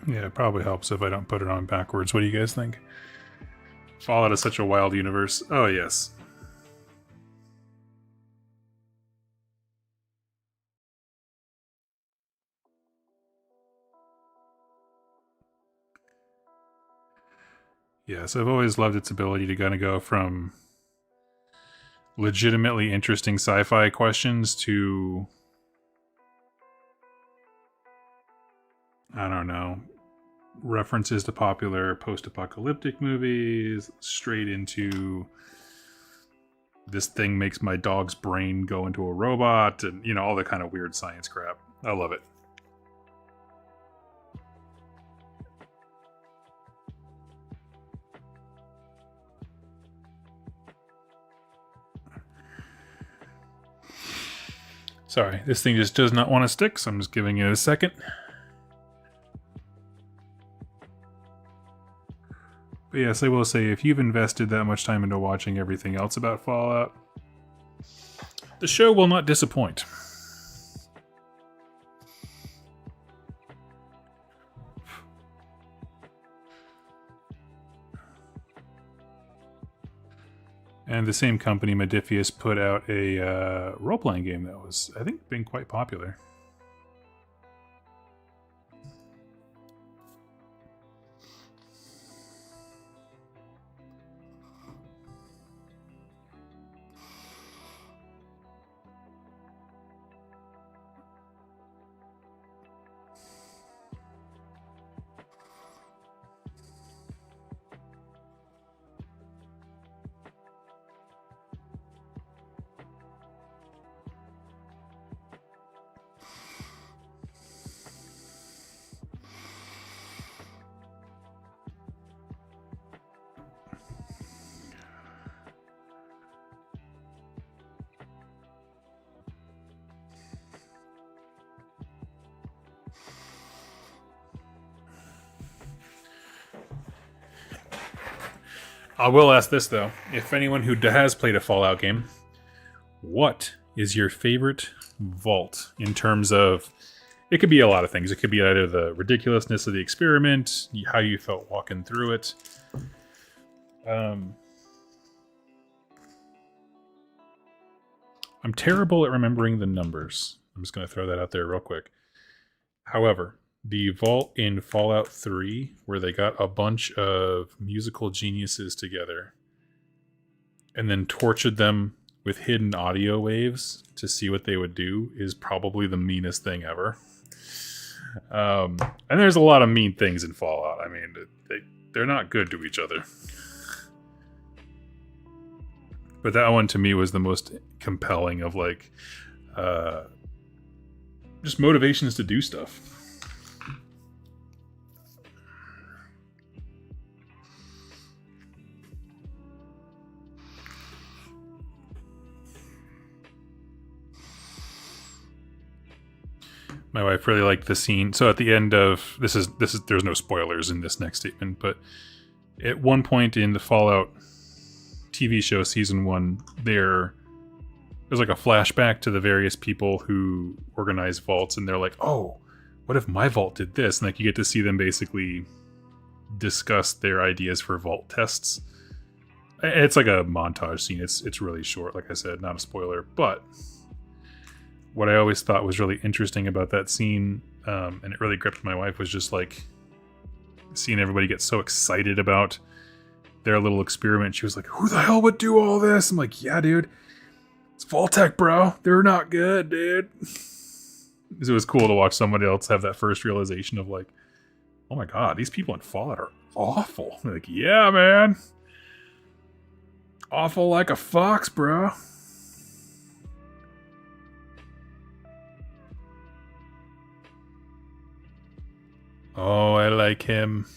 Yeah, it probably helps if I don't put it on backwards. What do you guys think? Fallout is such a wild universe. Oh, yes. Yes, I've always loved its ability to kind of go from legitimately interesting sci-fi questions to, I don't know, references to popular post-apocalyptic movies, straight into this thing makes my dog's brain go into a robot, and, you know, all the kind of weird science crap. I love it. Sorry, this thing just does not want to stick, so I'm just giving it a second. But yes, I will say, if you've invested that much time into watching everything else about Fallout, the show will not disappoint. And the same company, Modifius, put out a role-playing game that was, I think, been quite popular. I will ask this, though. If anyone who has played a Fallout game, what is your favorite vault in terms of... It could be a lot of things. It could be either the ridiculousness of the experiment, how you felt walking through it. I'm terrible at remembering the numbers. I'm just going to throw that out there real quick. However, the vault in Fallout 3, where they got a bunch of musical geniuses together and then tortured them with hidden audio waves to see what they would do, is probably the meanest thing ever. And there's a lot of mean things in Fallout. I mean, they're not good to each other. But that one to me was the most compelling of, like, just motivations to do stuff. My wife really liked the scene. So at the end of this is there's no spoilers in this next statement, but at one point in the Fallout TV show season 1, there's like a flashback to the various people who organize vaults, and they're like, "Oh, what if my vault did this?" And like you get to see them basically discuss their ideas for vault tests. It's like a montage scene. It's really short, like I said, not a spoiler, but what I always thought was really interesting about that scene, and it really gripped my wife, was just like seeing everybody get so excited about their little experiment. She was like, "Who the hell would do all this?" I'm like, "Yeah, dude, it's Vault-Tec, bro. They're not good, dude." It was cool to watch somebody else have that first realization of like, "Oh my god, these people in Fallout are awful." I'm like, "Yeah, man. Awful like a fox, bro." Oh, I like him.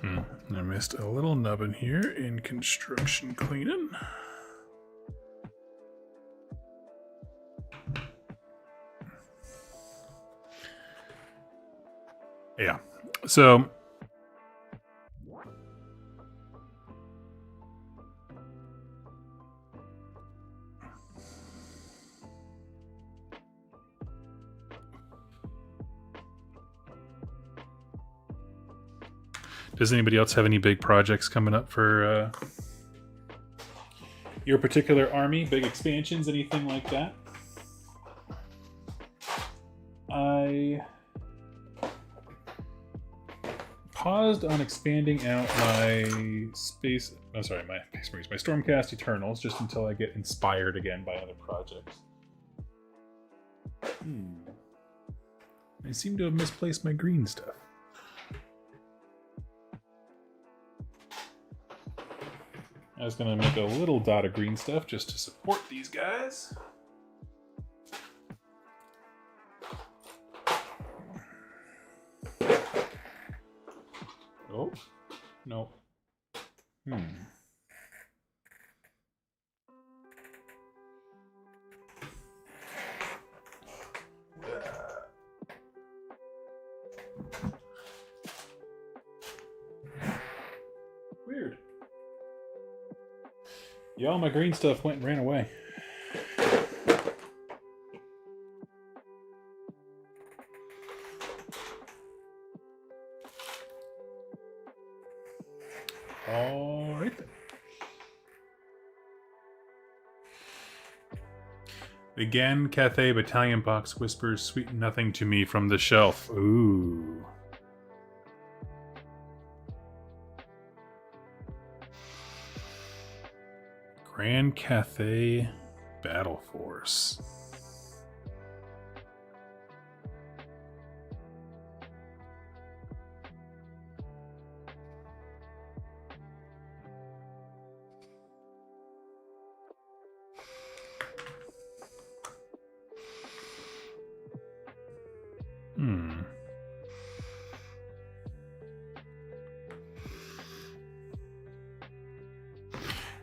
I missed a little nubbin here in construction cleaning. Yeah, so does anybody else have any big projects coming up for your particular army? Big expansions, anything like that? I paused on expanding out my my Stormcast Eternals just until I get inspired again by other projects. I seem to have misplaced my green stuff. I was gonna make a little dot of green stuff just to support these guys. Oh, no. Weird. Yeah, all my green stuff went and ran away. All right then. Again, Cathay Battalion Box whispers sweet nothing to me from the shelf. Ooh. Grand Cathay Battle Force.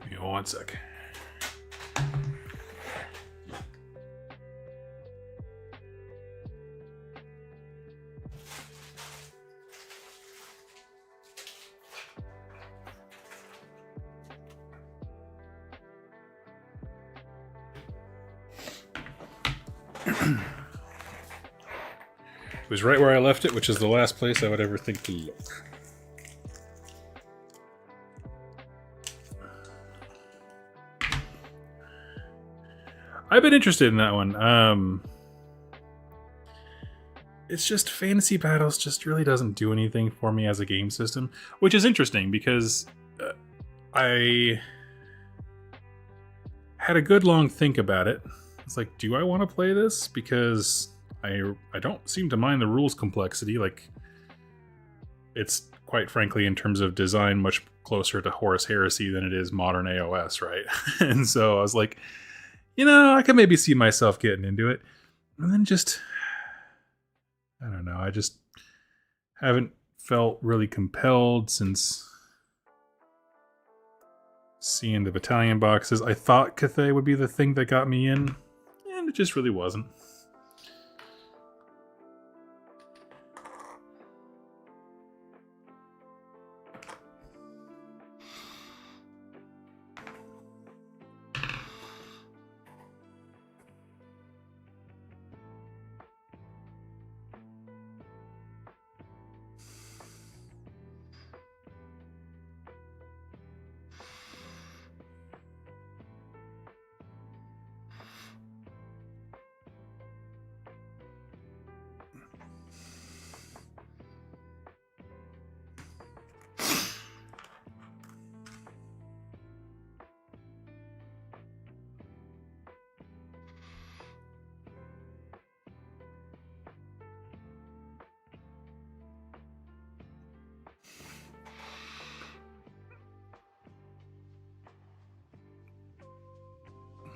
Give me 1 sec. It was right where I left it, which is the last place I would ever think to look. I've been interested in that one. It's just Fantasy Battles just really doesn't do anything for me as a game system, which is interesting because I had a good long think about it. It's like, do I want to play this? Because I don't seem to mind the rules complexity. Like, it's quite frankly, in terms of design, much closer to Horus Heresy than it is modern AOS, right? And so I was like, you know, I could maybe see myself getting into it. And then just, I don't know, I just haven't felt really compelled since seeing the battalion boxes. I thought Cathay would be the thing that got me in, and it just really wasn't.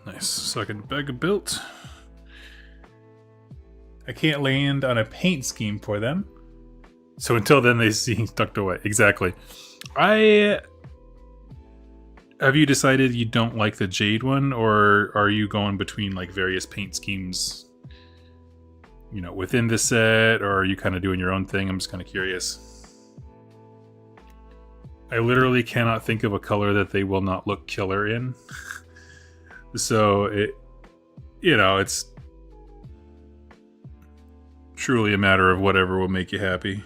Nice. Second bag built. I can't land on a paint scheme for them. So until then, they seem tucked away. Exactly. Have you decided you don't like the Jade one, or are you going between like various paint schemes, you know, within the set, or are you kind of doing your own thing? I'm just kind of curious. I literally cannot think of a color that they will not look killer in. So it's truly a matter of whatever will make you happy.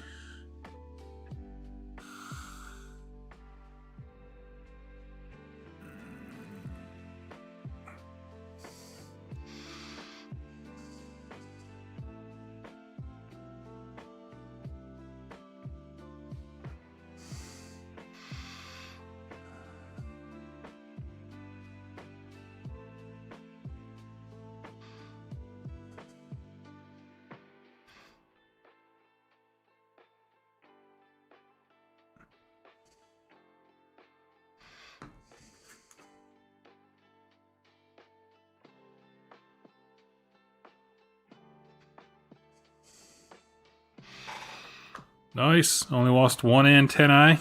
Nice. Only lost one antennae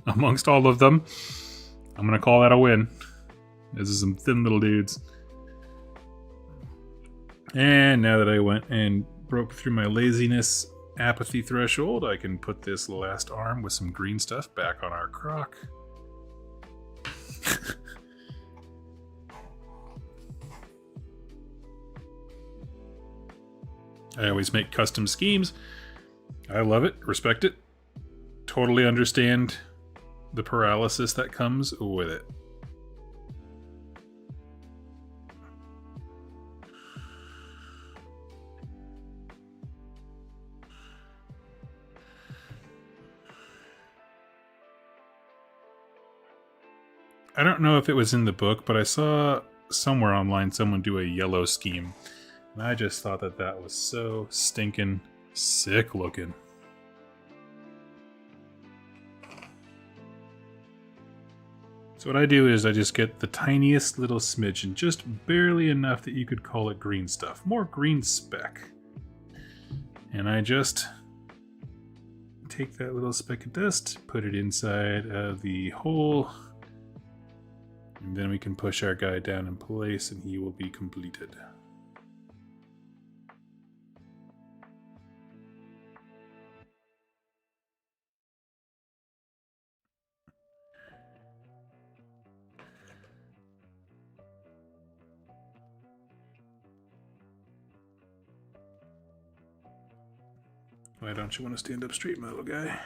amongst all of them. I'm going to call that a win. This is some thin little dudes. And now that I went and broke through my laziness apathy threshold, I can put this last arm with some green stuff back on our croc. I always make custom schemes. I love it, respect it, totally understand the paralysis that comes with it. I don't know if it was in the book, but I saw somewhere online someone do a yellow scheme, and I just thought that was so stinking sick looking. So what I do is I just get the tiniest little smidgen, just barely enough that you could call it green stuff, more green speck. And I just take that little speck of dust, put it inside of the hole, and then we can push our guy down in place and he will be completed. Why don't you want to stand up straight, my little guy?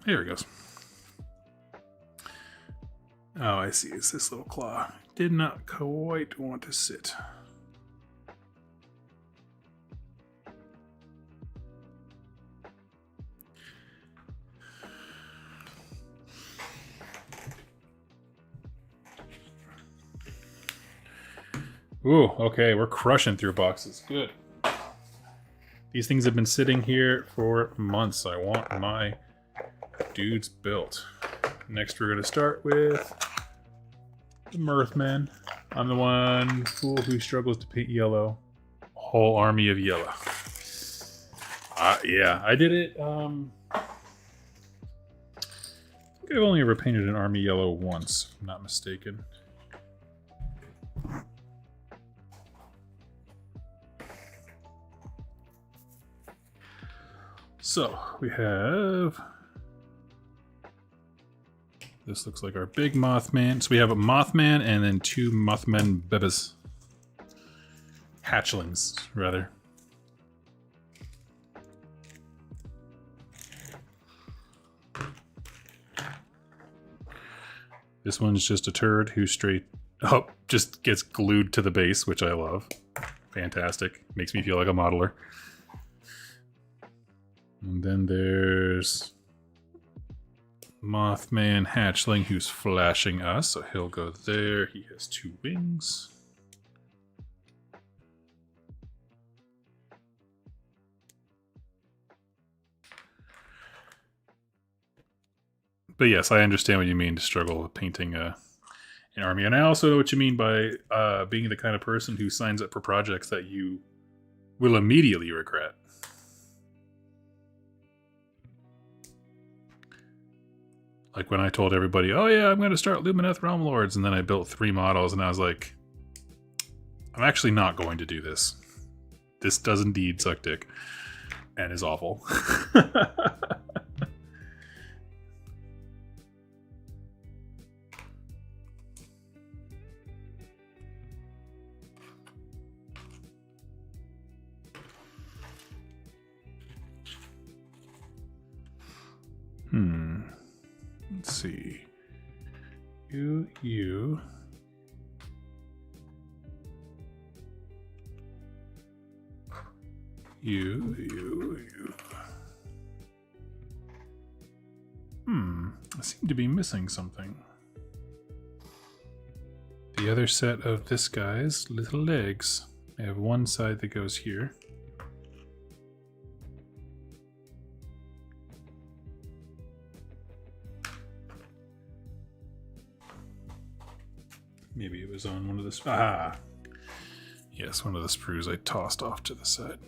There he goes. Oh, I see. It's this little claw. Did not quite want to sit. Ooh, okay, we're crushing through boxes. Good. These things have been sitting here for months. I want my dudes built. Next, we're going to start with the Mothman. I'm the one fool who struggles to paint yellow. A whole army of yellow. Yeah, I did it. I think I've only ever painted an army yellow once, if I'm not mistaken. So, we have... This looks like our big Mothman. So we have a Mothman and then two Mothman bebes. Hatchlings, rather. This one's just a turd who just gets glued to the base, which I love. Fantastic. Makes me feel like a modeler. And then there's Mothman hatchling who's flashing us, so he'll go there. He has 2 wings. But yes, I understand what you mean to struggle with painting an army. And I also know what you mean by being the kind of person who signs up for projects that you will immediately regret. Like when I told everybody, oh yeah, I'm going to start Lumineth Realm Lords, and then I built 3 models, and I was like, I'm actually not going to do this. This does indeed suck dick, and is awful. Let's see. You. You. I seem to be missing something. The other set of this guy's little legs. I have one side that goes here. Maybe it was on one of the... Yes, one of the sprues I tossed off to the side.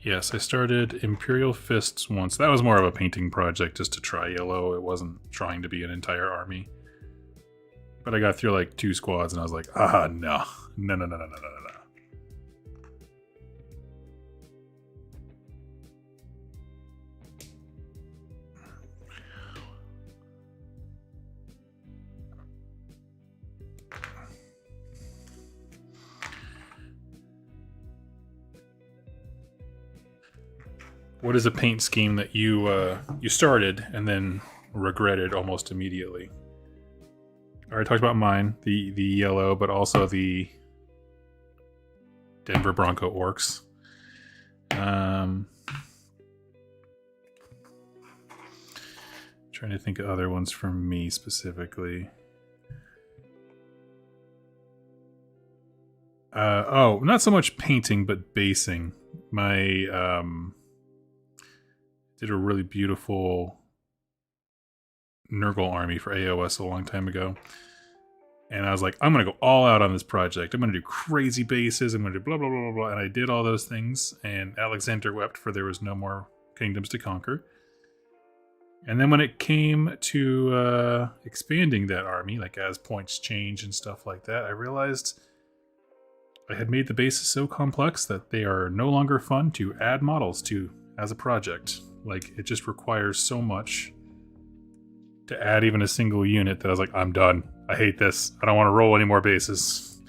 Yes, I started Imperial Fists once. That was more of a painting project just to try yellow. It wasn't trying to be an entire army. But I got through like 2 squads and I was like, no. No. What is a paint scheme that you started and then regretted almost immediately? I already talked about mine, the yellow, but also the Denver Bronco Orcs. Trying to think of other ones from me specifically. Not so much painting, but basing. My did a really beautiful Nurgle army for AOS a long time ago. And I was like, I'm going to go all out on this project. I'm going to do crazy bases. I'm going to do blah, blah, blah, blah, blah. And I did all those things. And Alexander wept, for there was no more kingdoms to conquer. And then when it came to expanding that army, like as points change and stuff like that, I realized I had made the bases so complex that they are no longer fun to add models to as a project. Like, it just requires so much to add even a single unit that I was like, I'm done. I hate this. I don't want to roll any more bases.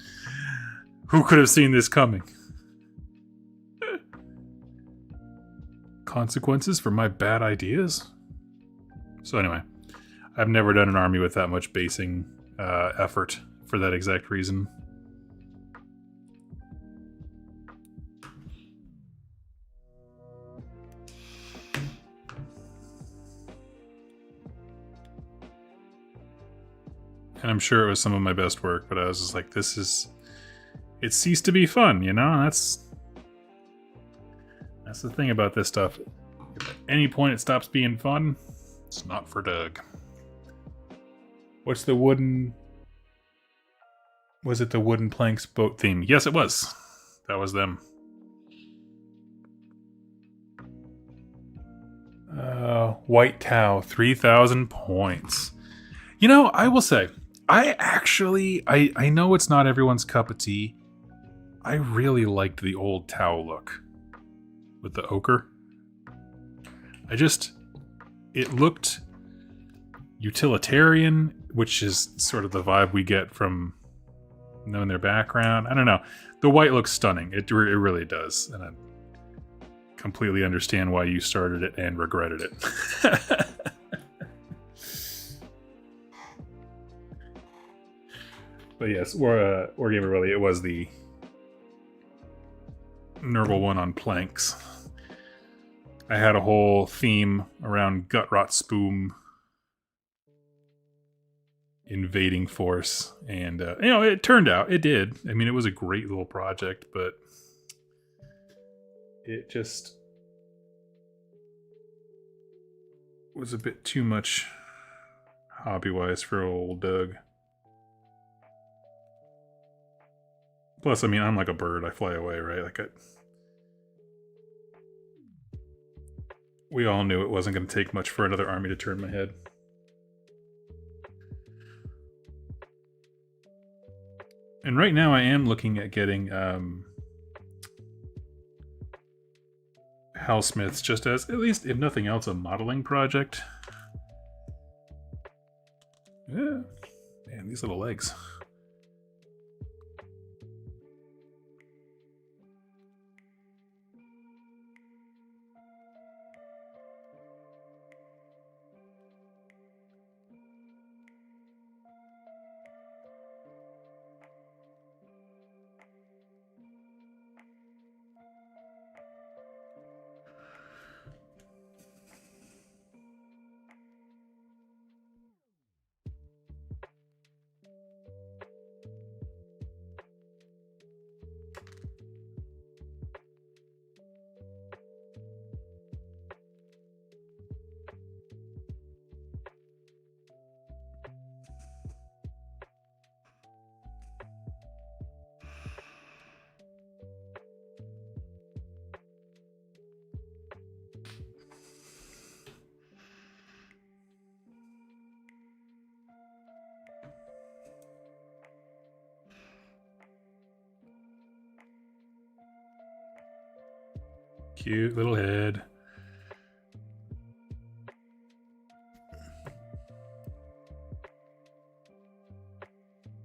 Who could have seen this coming? Consequences for my bad ideas? So anyway, I've never done an army with that much basing effort for that exact reason. And I'm sure it was some of my best work, but I was just like, it ceased to be fun, you know? That's the thing about this stuff. If at any point it stops being fun, it's not for Doug. What's the wooden... Was it the wooden planks boat theme? Yes, it was. That was them. White Cow, 3,000 points. You know, I will say, I know it's not everyone's cup of tea. I really liked the old Tau look with the ochre. It looked utilitarian, which is sort of the vibe we get from knowing their background. I don't know. The white looks stunning. It really does. And I completely understand why you started it and regretted it. But yes, Wargamer really, it was the Nurgle one on planks. I had a whole theme around Gut Rot Spoom invading force, and it turned out, it did. I mean, it was a great little project, but it just was a bit too much hobby-wise for old Doug. Plus, I mean, I'm like a bird. I fly away, right? We all knew it wasn't going to take much for another army to turn my head. And right now I am looking at getting Hellsmiths just as, at least if nothing else, a modeling project. Yeah. Man, these little legs. Cute little head.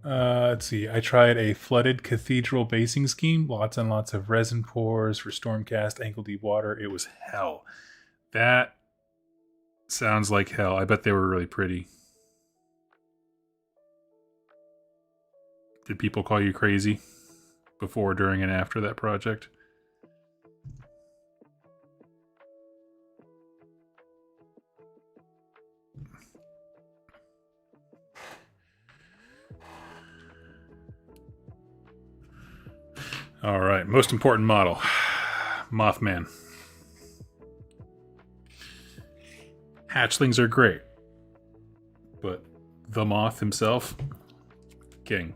Let's see. I tried a flooded cathedral basing scheme. Lots and lots of resin pours for stormcast, ankle deep water. It was hell. That sounds like hell. I bet they were really pretty. Did people call you crazy before, during, and after that project? All right, most important model, Mothman. Hatchlings are great, but the Moth himself, king.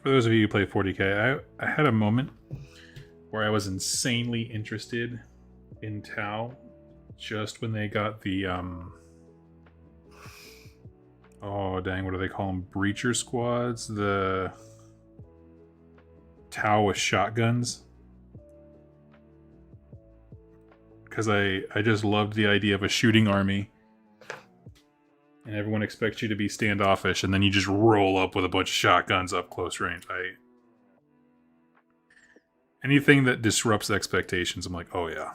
For those of you who play 40k, I had a moment where I was insanely interested in Tau just when they got the oh dang, what do they call them? Breacher squads? The Tau with shotguns. Because I just loved the idea of a shooting army. And everyone expects you to be standoffish, and then you just roll up with a bunch of shotguns up close range. Anything that disrupts expectations, I'm like, oh yeah.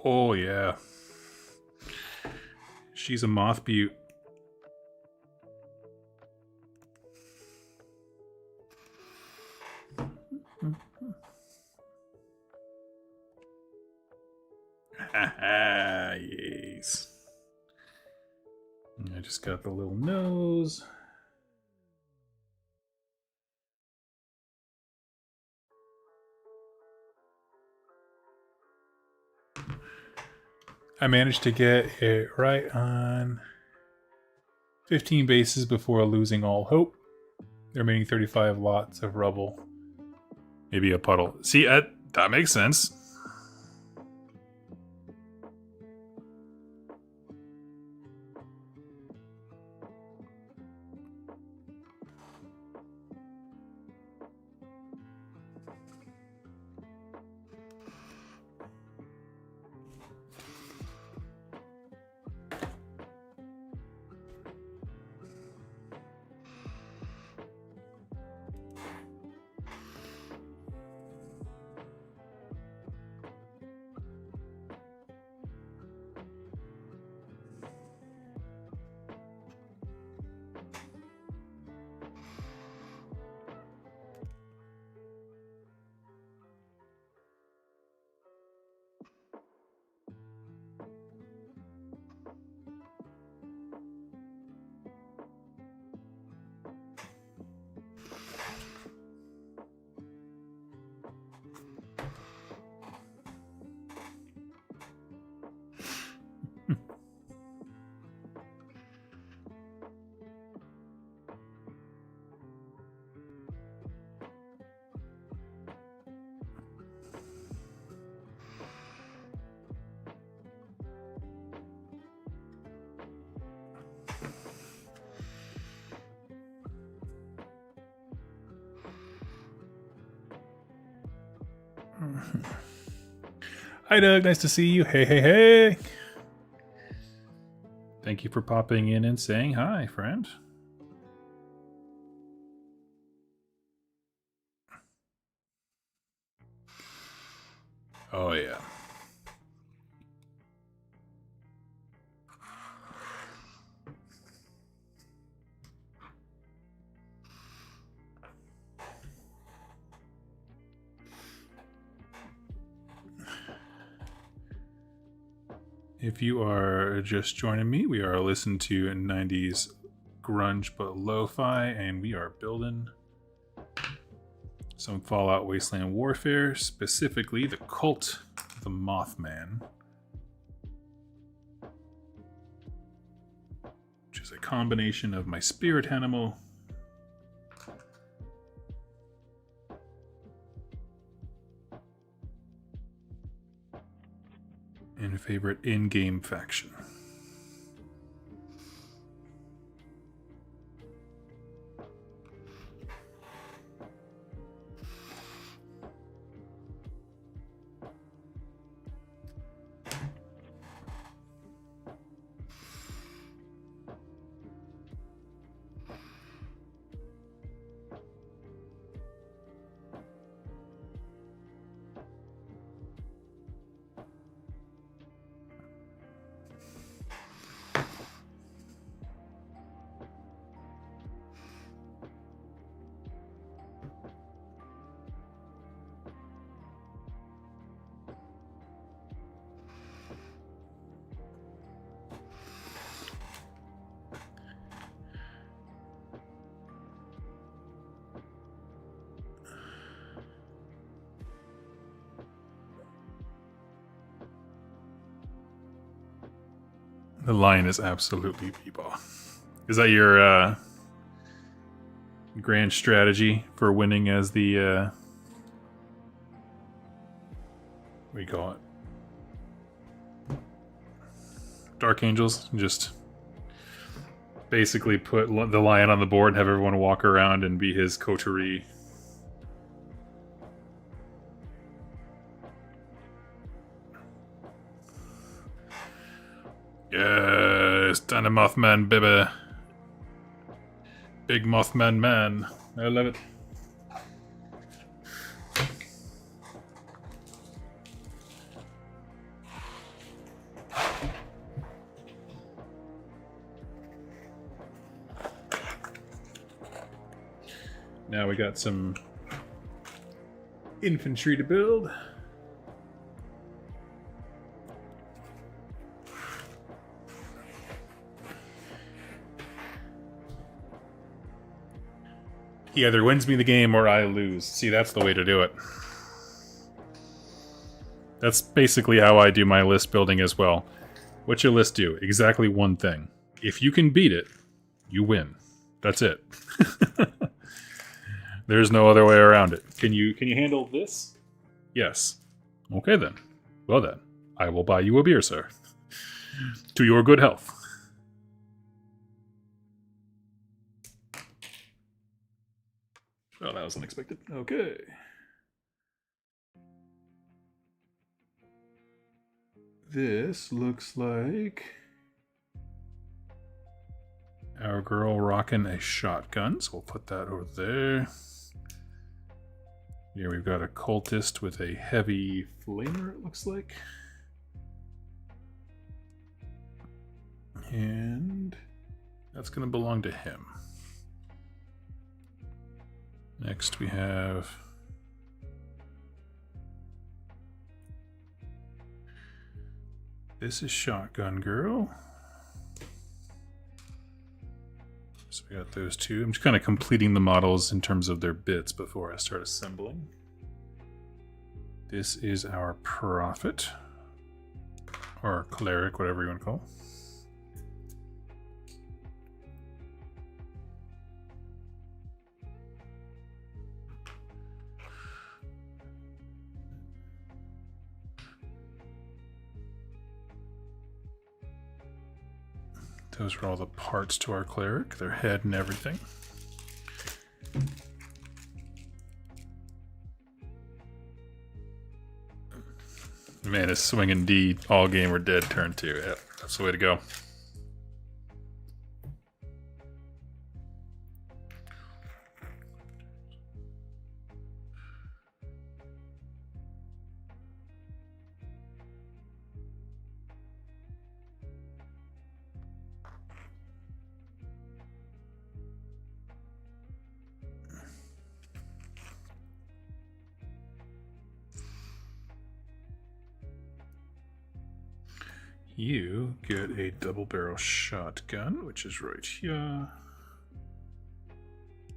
Oh, yeah. She's a moth beaut. Haha, yes. I just got the little nose. I managed to get it right on 15 bases before losing all hope. The remaining 35 lots of rubble. Maybe a puddle. See, that makes sense. Hi, Doug. Nice to see you. Hey, hey, hey. Thank you for popping in and saying hi, friend. Oh, yeah. If you are just joining me, we are listening to 90s grunge but lo-fi, and we are building some Fallout Wasteland Warfare, specifically the Cult of the Mothman, which is a combination of my spirit animal and favorite in-game faction. The lion is absolutely Peepaw. Is that your grand strategy for winning as the what do you call it? Dark Angels? Just basically put the lion on the board and have everyone walk around and be his coterie. Yes, Dana Mothman, baby. Big Mothman man. I love it. Now we got some infantry to build. He either wins me the game or I lose. See, that's the way to do it. That's basically how I do my list building as well. What's your list do? Exactly one thing. If you can beat it, you win. That's it. There's no other way around it. Can you handle this? Yes. Okay then. Well then, I will buy you a beer, sir. To your good health. Oh, that was unexpected. Okay. This looks like our girl rocking a shotgun, so we'll put that over there. Here we've got a cultist with a heavy flamer, it looks like. And that's going to belong to him. Next we have this is Shotgun Girl. So we got those two. I'm just kind of completing the models in terms of their bits before I start assembling. This is our Prophet, or Cleric, whatever you want to call it. Those are all the parts to our cleric, their head and everything. Man, it's swinging D, all game or dead turn 2. Yep, that's the way to go. You get a double barrel shotgun, which is right here.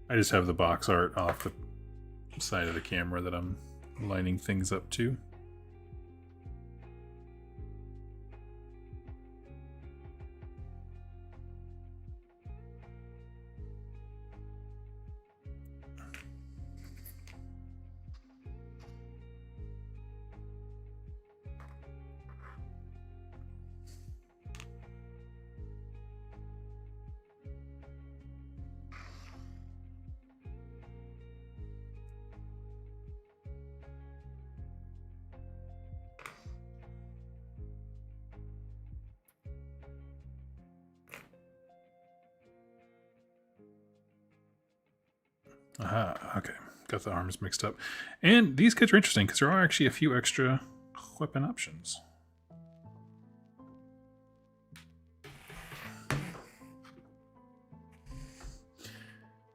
I just have the box art off the side of the camera that I'm lining things up to. Aha, okay. Got the arms mixed up. And these kits are interesting because there are actually a few extra weapon options.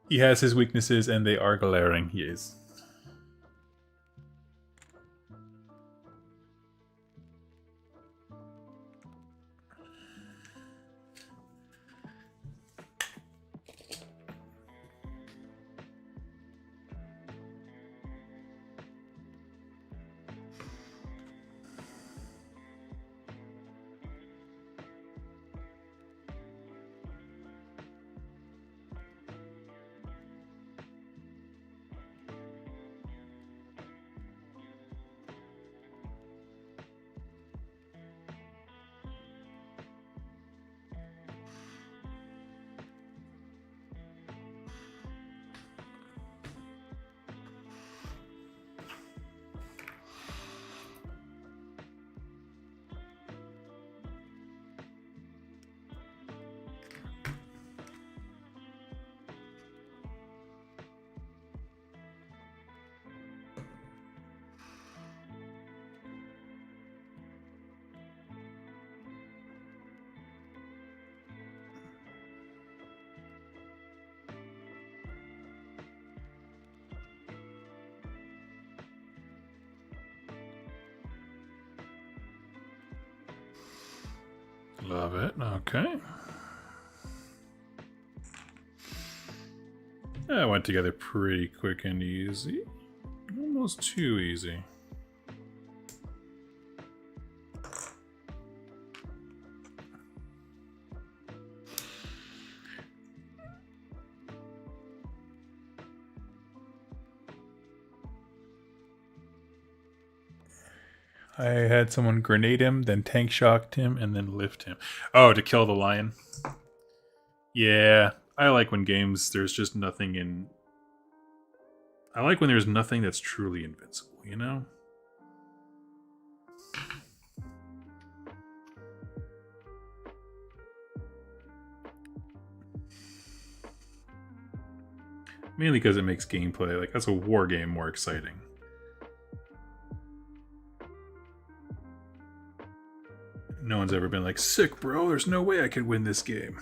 He has his weaknesses and they are glaring, yes. Love it. Okay. That went together pretty quick and easy. Almost too easy. I had someone grenade him, then tank shocked him, and then lift him. Oh, to kill the lion? Yeah, I like when games there's just nothing in... I like when there's nothing that's truly invincible, you know? Mainly because it makes gameplay, like, as a war game, more exciting. No one's ever been like, sick, bro, there's no way I could win this game.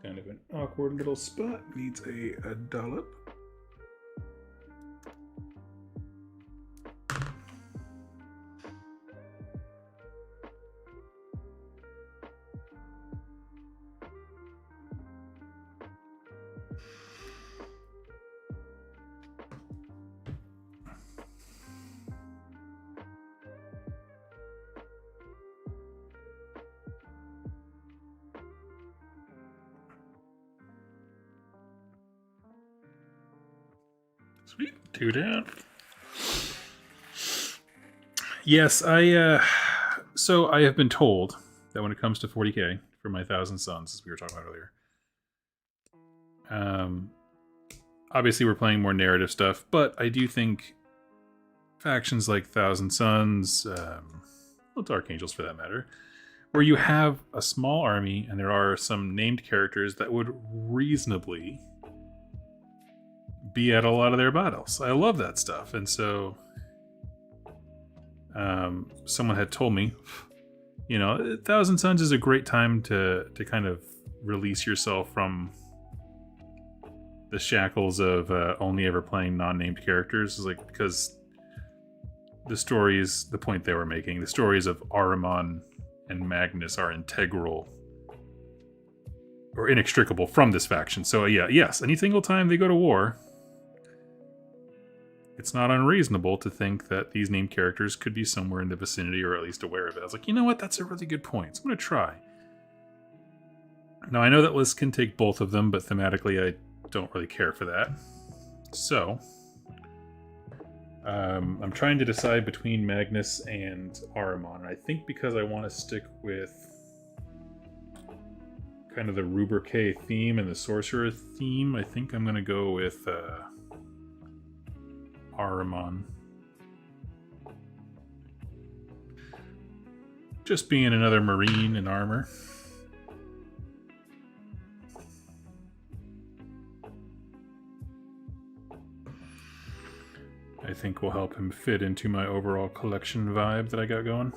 Kind of an awkward little spot. Needs a dollop. Sweet. 2 down. Yes, so I have been told that when it comes to 40k for my 1,000 Suns, as we were talking about earlier, obviously we're playing more narrative stuff, but I do think factions like 1,000 Suns, well, Dark Angels for that matter, where you have a small army and there are some named characters that would reasonably be at a lot of their battles. I love that stuff. And so someone had told me, you know, 1,000 Suns is a great time to kind of release yourself from the shackles of only ever playing non-named characters. Like, because the stories, the point they were making, the stories of Ahriman and Magnus are integral or inextricable from this faction. So yeah, yes, any single time they go to war, it's not unreasonable to think that these named characters could be somewhere in the vicinity or at least aware of it. I was like, you know what? That's a really good point. So I'm going to try. Now, I know that list can take both of them, but thematically, I don't really care for that. So, I'm trying to decide between Magnus and Ahriman. I think because I want to stick with kind of the Rubrique theme and the Sorcerer theme, I think I'm going to go with Ahriman. Just being another Marine in armor. I think will help him fit into my overall collection vibe that I got going.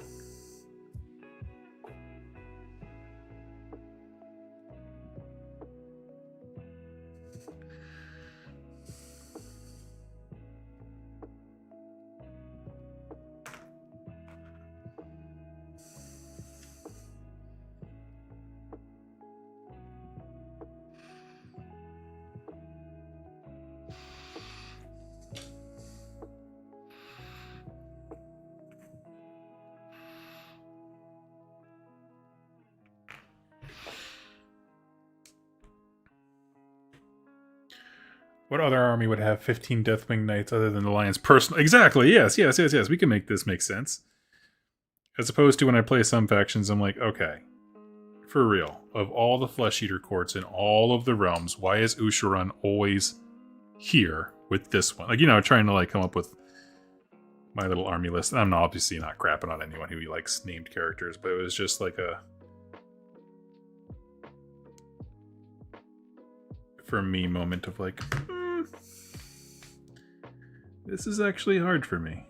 What other army would have 15 Deathwing Knights other than the Lion's personal? Exactly, yes. We can make this make sense. As opposed to when I play some factions, I'm like, okay, for real, of all the Flesh Eater courts in all of the realms, why is Usharan always here with this one. Like, trying to like come up with my little army list. I'm obviously not crapping on anyone who likes named characters, but it was just like for me, moment of like, this is actually hard for me.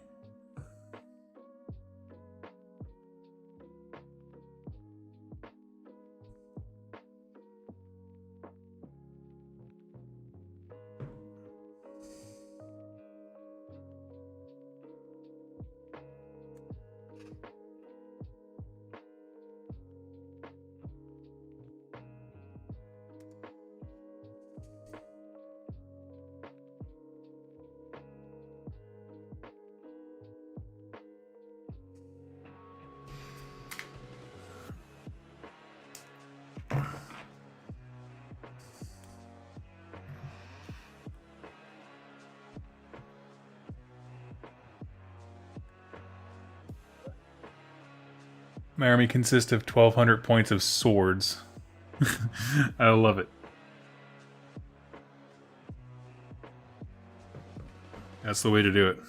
My army consists of 1,200 points of swords. I love it. That's the way to do it.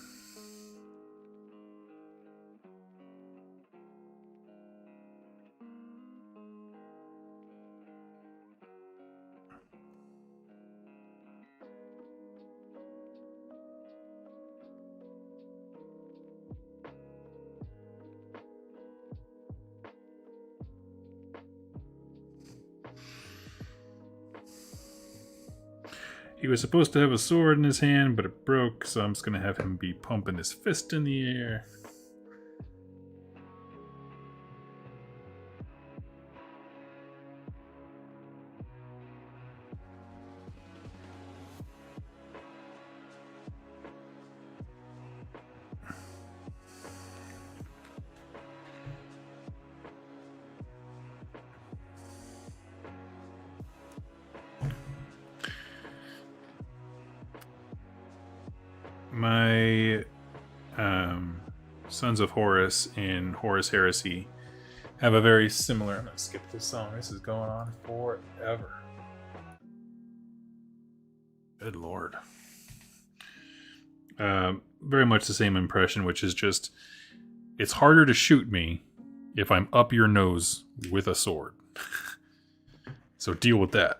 He was supposed to have a sword in his hand, but it broke, so I'm just going to have him be pumping his fist in the air. My Sons of Horus in Horus Heresy have a very similar... I'm going to skip this song. This is going on forever. Good lord. Very much the same impression, which is just... It's harder to shoot me if I'm up your nose with a sword. So deal with that.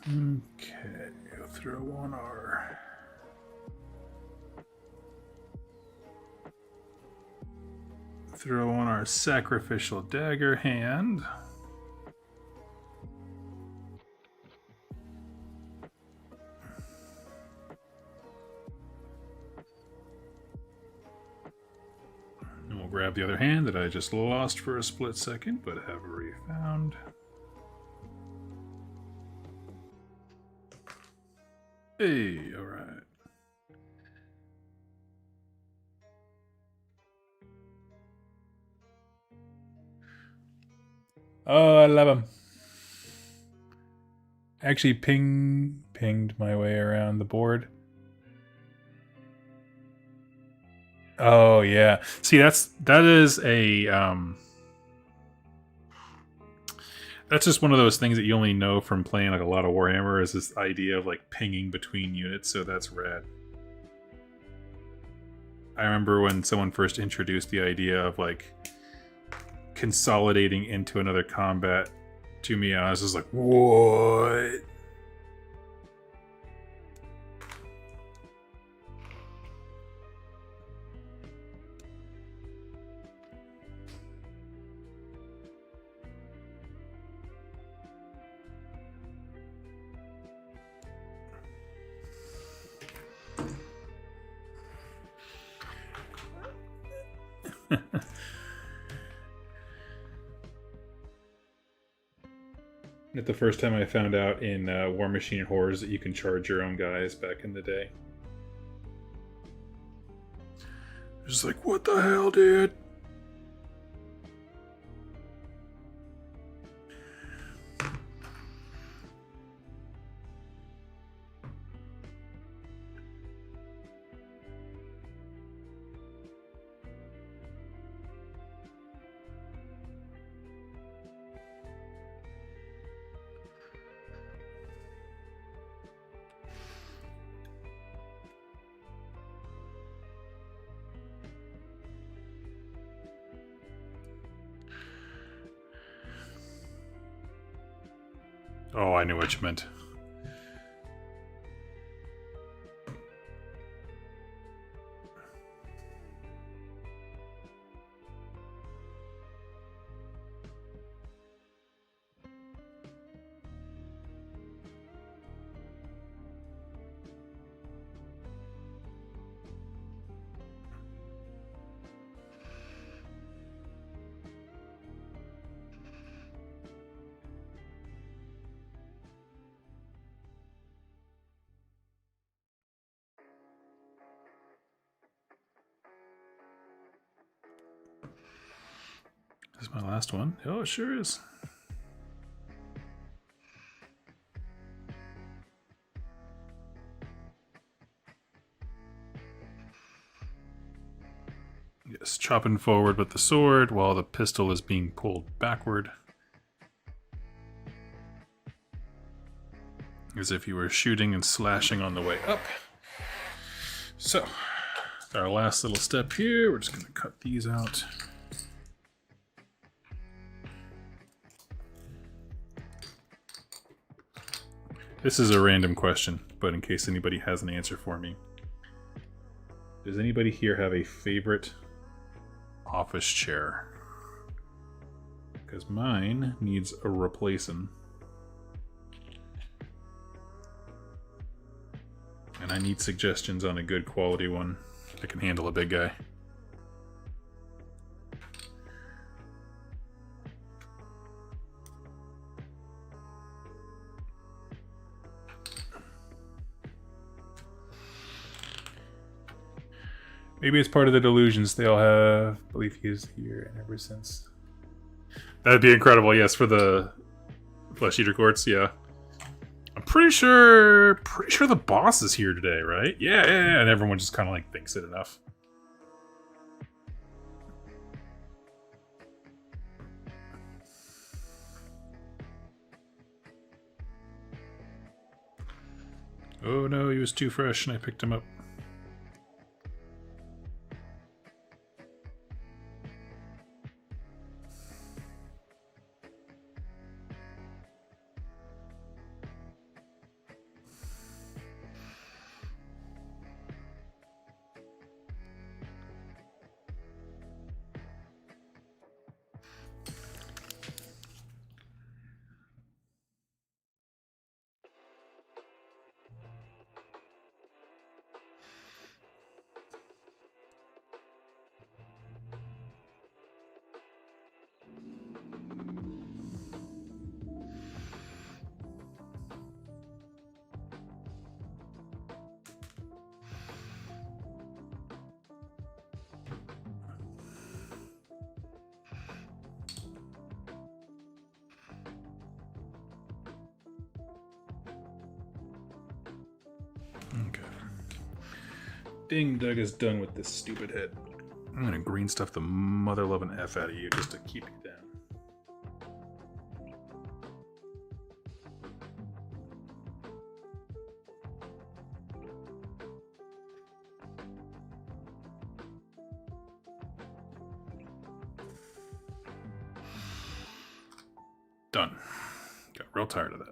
Okay, we'll throw on our... Throw on our sacrificial dagger hand. And we'll grab the other hand that I just lost for a split second, but have refound. Hey, all right. Oh, I love him. Actually pinged my way around the board. Oh yeah. See, that is a that's just one of those things that you only know from playing like a lot of Warhammer, is this idea of like pinging between units, so that's rad. I remember when someone first introduced the idea of like consolidating into another combat to me, I was just like, what? The first time I found out in War Machine and Horrors that you can charge your own guys back in the day. Just like, what the hell, dude? Oh, I knew what you meant. This is my last one. Oh, it sure is. Yes, chopping forward with the sword while the pistol is being pulled backward. As if you were shooting and slashing on the way up. So, our last little step here, we're just going to cut these out. This is a random question, but in case anybody has an answer for me. Does anybody here have a favorite office chair? Because mine needs a replacing. And I need suggestions on a good quality one that can handle a big guy. Maybe it's part of the delusions they all have. I believe he is here and ever since. That'd be incredible, yes, for the Flesh Eater Courts, yeah. I'm pretty sure the boss is here today, right? Yeah, and everyone just kind of like thinks it enough. Oh no, he was too fresh and I picked him up. Okay. Ding, Doug is done with this stupid head. I'm gonna green stuff the mother loving F out of you just to keep you down. Done. Got real tired of that.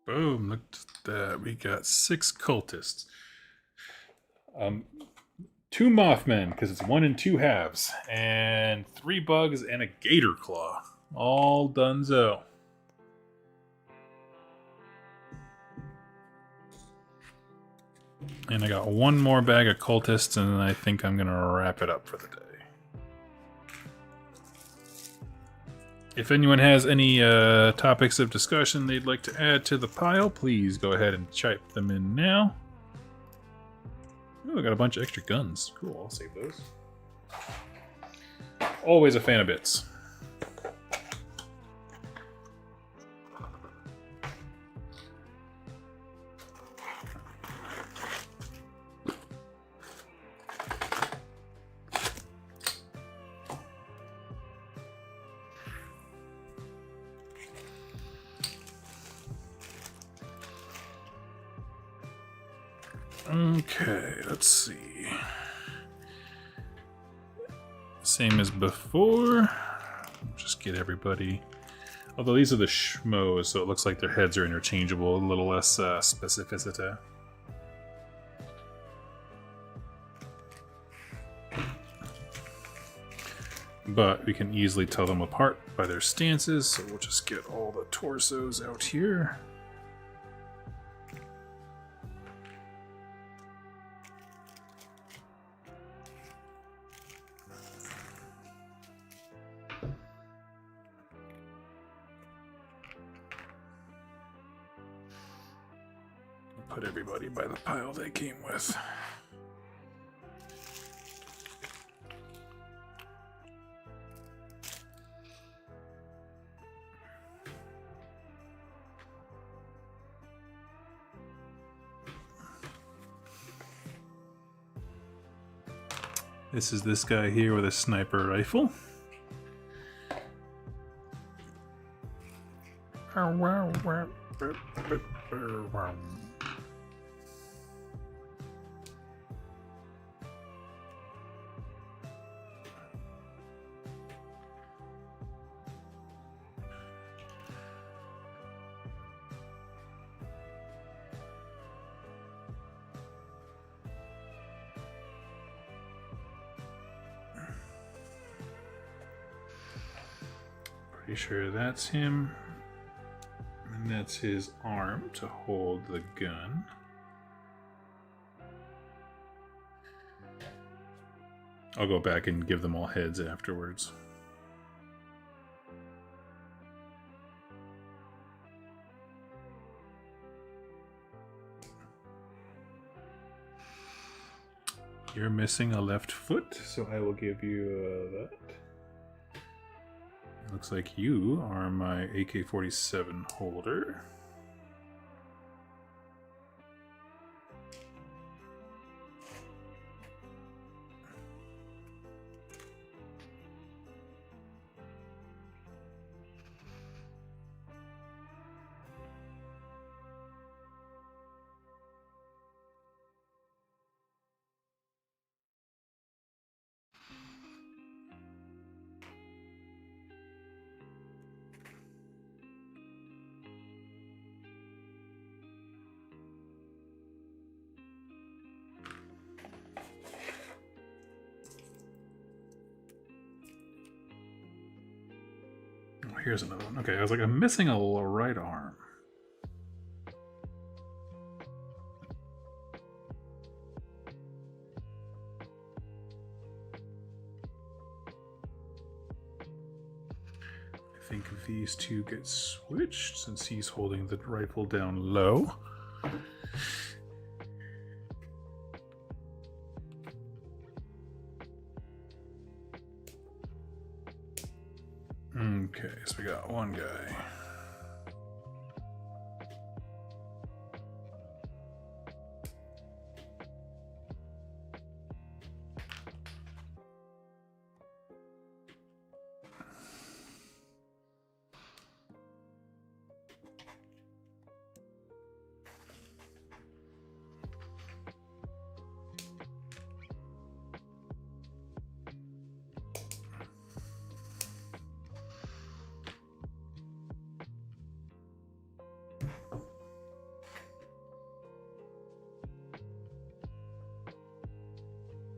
Boom, look at that. We got 6 cultists. 2 Mothmen, because it's 1 and 2 halves. And 3 bugs and a gator claw. All donezo. And I got 1 more bag of cultists, and I think I'm going to wrap it up for the day. If anyone has any topics of discussion they'd like to add to the pile, please go ahead and type them in now. Oh, I got a bunch of extra guns. Cool, I'll save those. Always a fan of bits. Okay, let's see. Same as before. Just get everybody. Although these are the schmoes, so it looks like their heads are interchangeable. A little less specificity. But we can easily tell them apart by their stances, so we'll just get all the torsos out here. Put everybody by the pile they came with. This is this guy here with a sniper rifle. Pretty sure that's him. And that's his arm to hold the gun. I'll go back and give them all heads afterwards. You're missing a left foot, so I will give you that. Looks like you are my AK-47 holder. Here's another one. Okay, I was like, I'm missing a right arm. I think these two get switched since he's holding the rifle down low. Okay, so we got one guy.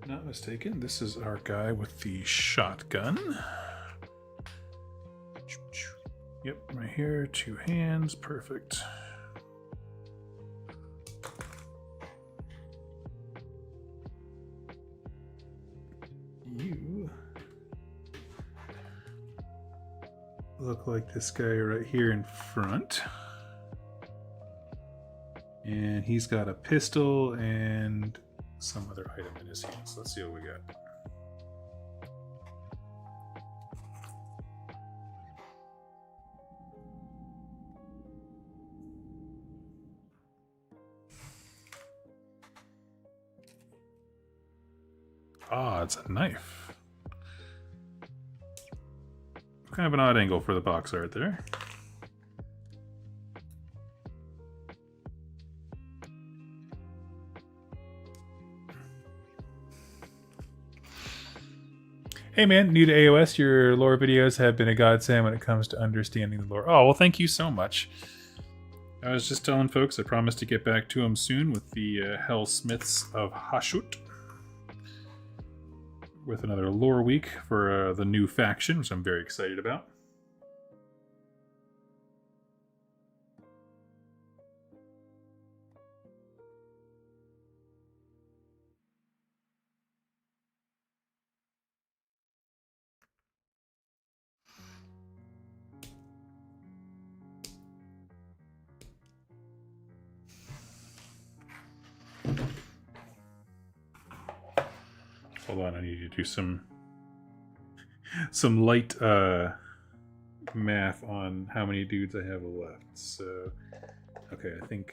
Not mistaken, this is our guy with the shotgun. Yep, right here, 2 hands, perfect. You look like this guy right here in front. And he's got a pistol and some other item in his hands. Let's see what we got. Ah, it's a knife. Kind of an odd angle for the box art there. Hey man, new to AOS, your lore videos have been a godsend when it comes to understanding the lore. Oh, well thank you so much. I was just telling folks I promised to get back to them soon with the Hellsmiths of Hashut. With another lore week for the new faction, which I'm very excited about. Hold on, I need to do some light math on how many dudes I have left. So, okay, I think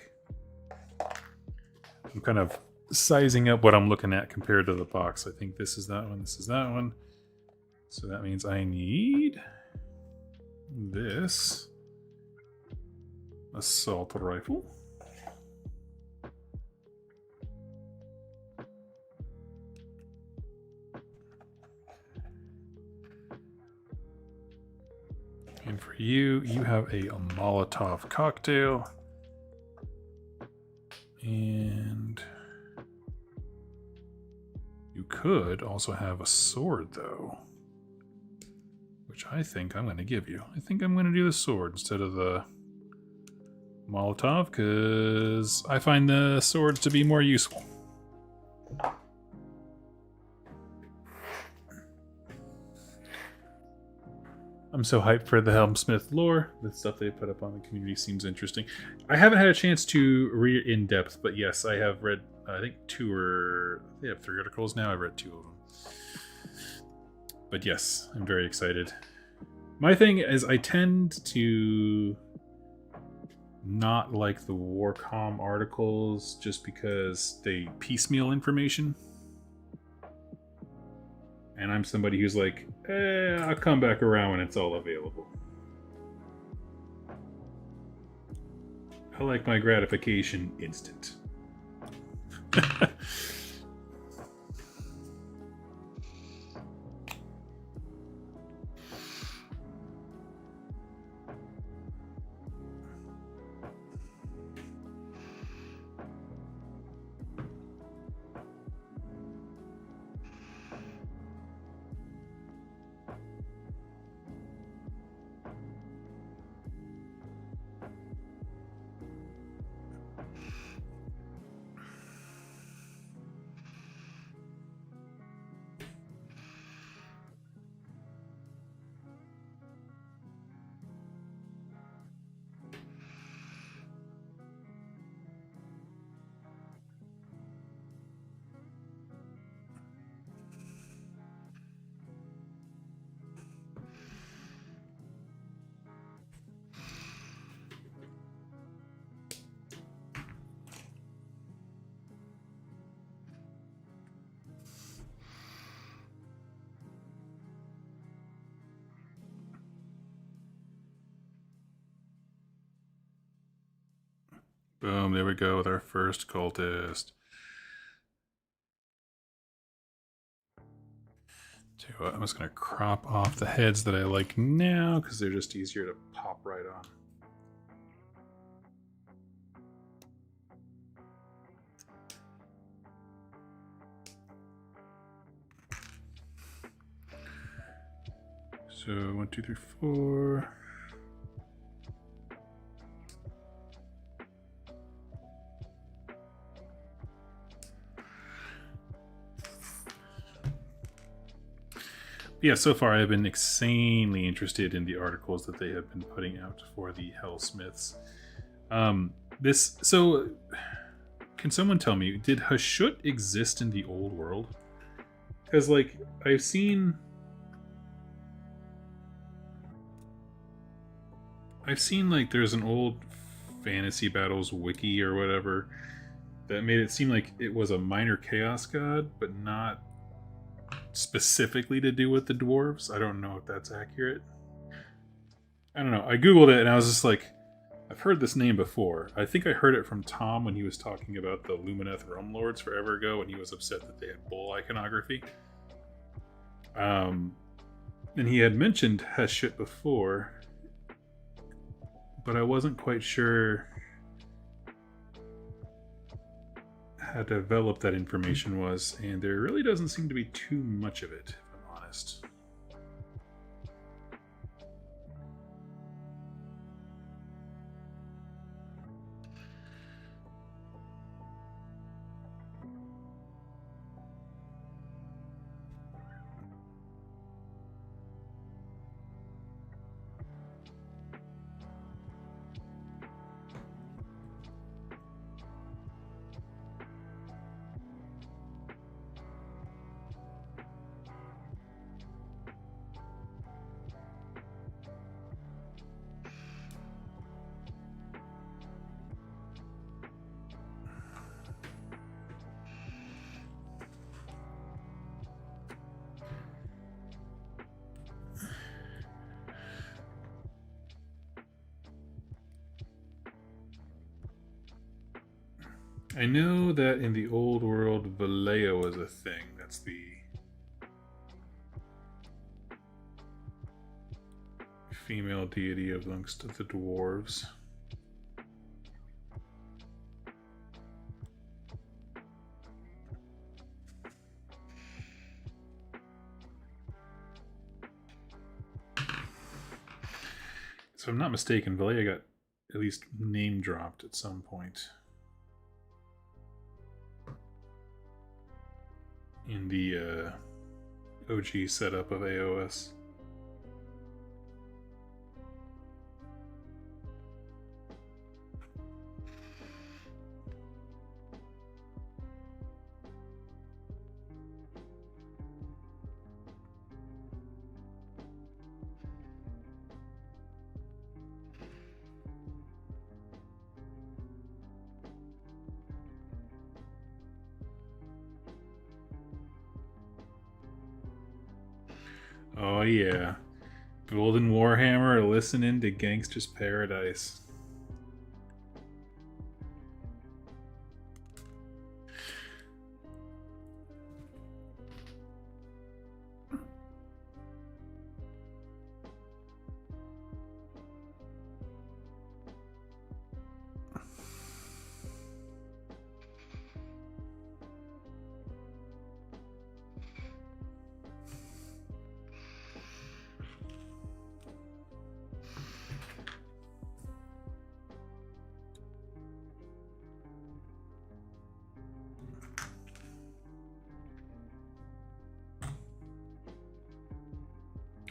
I'm kind of sizing up what I'm looking at compared to the box. I think this is that one, this is that one. So that means I need this assault rifle. And for you, you have a Molotov cocktail. And you could also have a sword, though. Which I think I'm going to give you. I think I'm going to do the sword instead of the Molotov, because I find the swords to be more useful. I'm so hyped for the Hellsmith lore. The stuff they put up on the community seems interesting. I haven't had a chance to read it in depth, but yes, I have read I think they have 3 articles now. I've read 2 of them. But yes, I'm very excited. My thing is I tend to not like the Warcom articles just because they piecemeal information. And I'm somebody who's like, I'll come back around when it's all available. I like my gratification instant. Boom, there we go with our first cultist. Tell you what, I'm just going to crop off the heads that I like now because they're just easier to pop right on. So 1, 2, 3, 4. Yeah, so far I've been insanely interested in the articles that they have been putting out for the Hellsmiths. So can someone tell me, did Hashut exist in the old world? Because like I've seen like there's an old Fantasy Battles wiki or whatever that made it seem like it was a minor chaos god, but not specifically to do with the dwarves. I don't know if that's accurate. I don't know. I googled it and I was just like, I've heard this name before. I think I heard it from Tom when he was talking about the Lumineth Realm Lords forever ago, and he was upset that they had bull iconography. And he had mentioned Hashut before, but I wasn't quite sure how developed that information was, and there really doesn't seem to be too much of it, if I'm honest. I know that in the old world, Vallejo was a thing. That's the female deity amongst the dwarves. So if I'm not mistaken, Vallejo got at least name dropped at some point in the OG setup of AOS. Oh yeah. Building Warhammer or listening to Gangster's Paradise.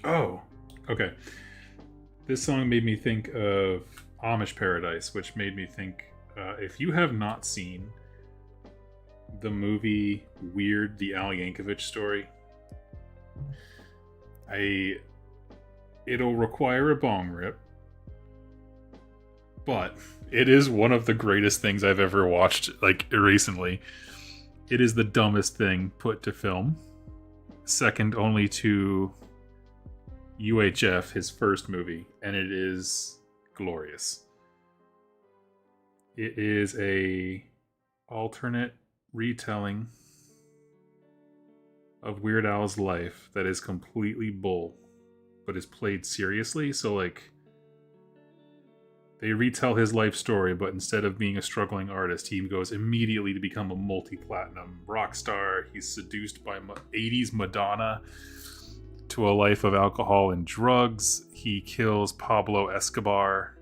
Oh, okay. This song made me think of Amish Paradise, which made me think if you have not seen the movie Weird, the Al Yankovic story, it'll require a bong rip, but it is one of the greatest things I've ever watched, like recently. It is the dumbest thing put to film, second only to UHF, his first movie, and it is glorious. It is a alternate retelling of Weird Al's life that is completely bull, but is played seriously. So like, they retell his life story, but instead of being a struggling artist, he goes immediately to become a multi-platinum rock star. He's seduced by 80s Madonna to a life of alcohol and drugs. He kills Pablo Escobar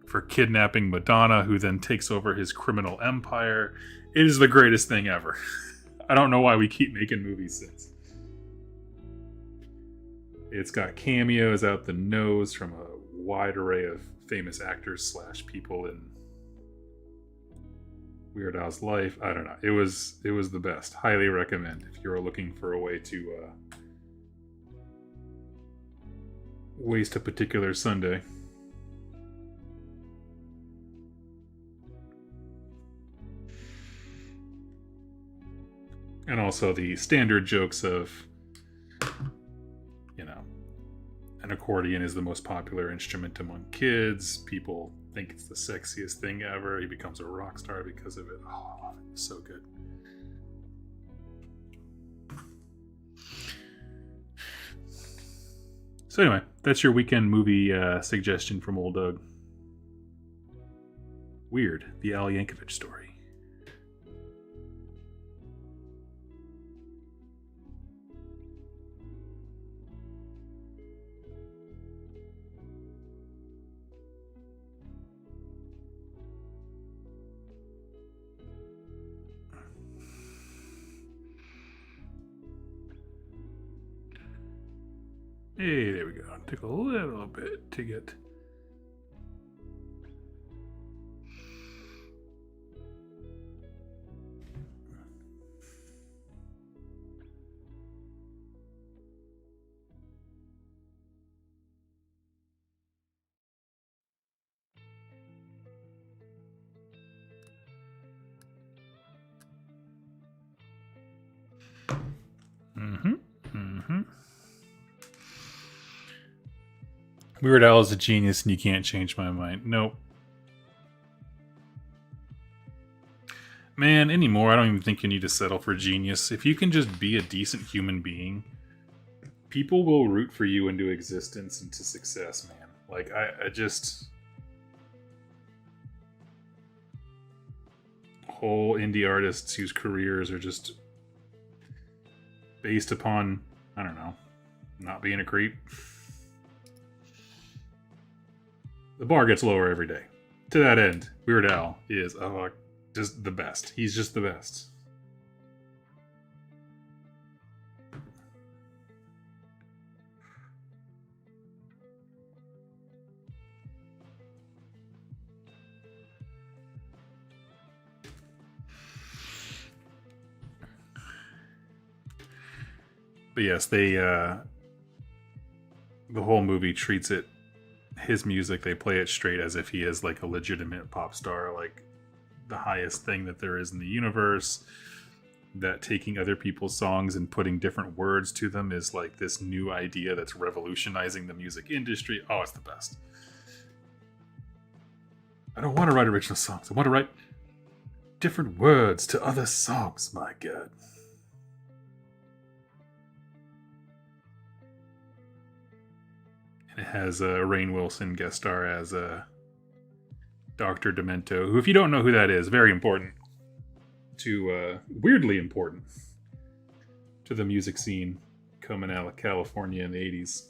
for kidnapping Madonna, who then takes over his criminal empire. It is the greatest thing ever. I don't know why we keep making movies since. It's got cameos out the nose from a wide array of famous actors / people in Weird Al's life. I don't know. It was the best. Highly recommend if you're looking for a way to waste a particular Sunday. And also the standard jokes of, an accordion is the most popular instrument among kids. People think it's the sexiest thing ever. He becomes a rock star because of it. Oh, it's so good. So anyway, that's your weekend movie suggestion from old Doug. Weird, the Al Yankovic story. Hey, there we go. Took a little bit to get. Weird Al is a genius and you can't change my mind. Nope. Man, anymore, I don't even think you need to settle for genius. If you can just be a decent human being, people will root for you into existence and to success, man. Like, I just... whole indie artists whose careers are just based upon, I don't know, not being a creep. The bar gets lower every day. To that end, Weird Al is just the best. He's just the best. But yes, they the whole movie treats it, his music, they play it straight as if he is like a legitimate pop star, like the highest thing that there is in the universe. that taking other people's songs and putting different words to them is like this new idea that's revolutionizing the music industry. Oh, it's the best. I don't want to write original songs. I want to write different words to other songs, my God. And it has Rainn Wilson guest star as Dr. Demento, who, if you don't know who that is, very important to, weirdly important to the music scene coming out of California in the 80s.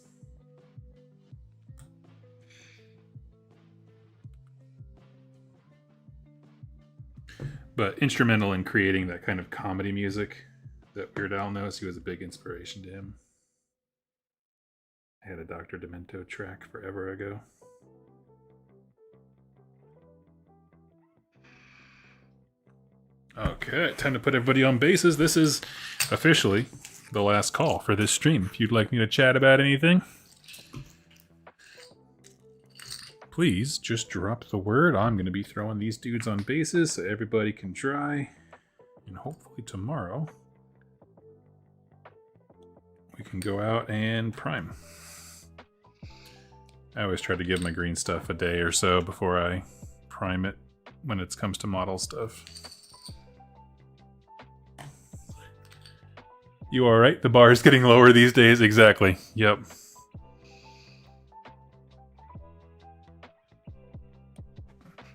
But instrumental in creating that kind of comedy music that Weird Al knows. He was a big inspiration to him. I had a Dr. Demento track forever ago. Okay, time to put everybody on bases. This is officially the last call for this stream. If you'd like me to chat about anything, please just drop the word. I'm going to be throwing these dudes on bases so everybody can try. And hopefully tomorrow we can go out and prime. I always try to give my green stuff a day or so before I prime it when it comes to model stuff. You alright? The bar is getting lower these days. Exactly. Yep.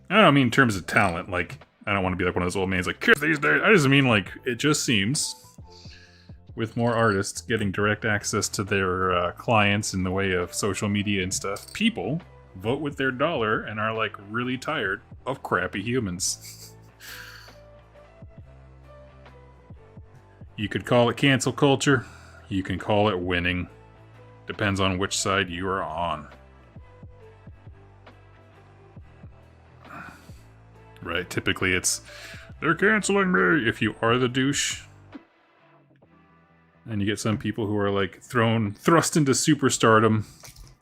I don't mean in terms of talent. Like, I don't want to be like one of those old mans like, kids these days. I just mean like, it just seems with more artists getting direct access to their clients in the way of social media and stuff, people vote with their dollar and are like really tired of crappy humans. You could call it cancel culture. You can call it winning. Depends on which side you are on. Right, typically it's, they're canceling me if you are the douche. And you get some people who are like thrust into superstardom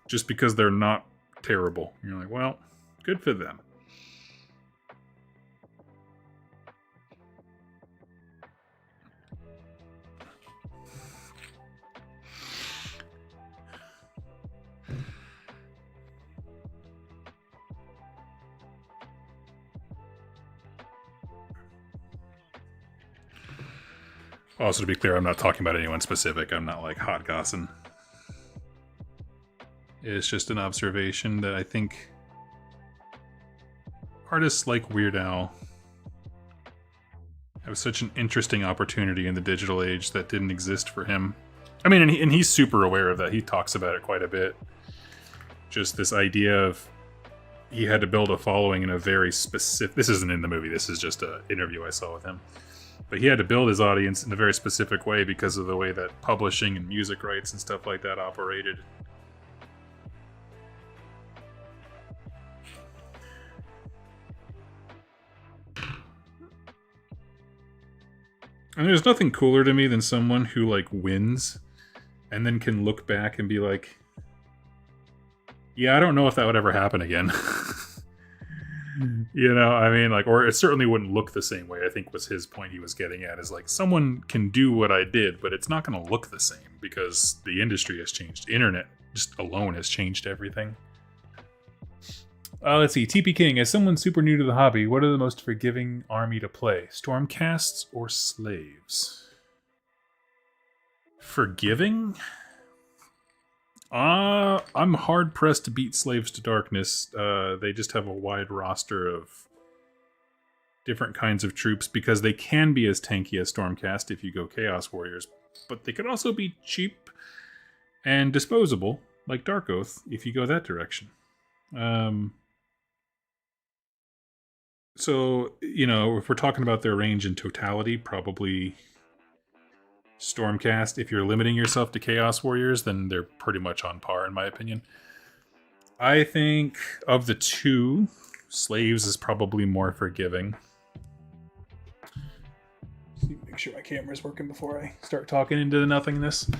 just because they're not terrible. You're like, well, good for them. Also, to be clear, I'm not talking about anyone specific. I'm not like hot gossing. It's just an observation that I think artists like Weird Al have such an interesting opportunity in the digital age that didn't exist for him. I mean, and he's super aware of that. He talks about it quite a bit. Just this idea of he had to build a following in a very specific... This isn't in the movie. This is just an interview I saw with him. But he had to build his audience in a very specific way because of the way that publishing and music rights and stuff like that operated. And there's nothing cooler to me than someone who like wins and then can look back and be like, yeah, I don't know if that would ever happen again. You know, I mean, like, or it certainly wouldn't look the same way, I think was his point he was getting at, is like, someone can do what I did, but it's not going to look the same because the industry has changed. The internet just alone has changed everything. Let's see, TP King, as someone super new to the hobby, what are the most forgiving army to play? Stormcasts or slaves? Forgiving? I'm hard pressed to beat Slaves to Darkness. They just have a wide roster of different kinds of troops because they can be as tanky as Stormcast if you go Chaos Warriors, but they could also be cheap and disposable like Dark Oath if you go that direction. So, you know, if we're talking about their range in totality, probably Stormcast. If you're limiting yourself to Chaos Warriors, then they're pretty much on par, in my opinion. I think of the two, Slaves is probably more forgiving. Make sure my camera's working before I start talking into the nothingness.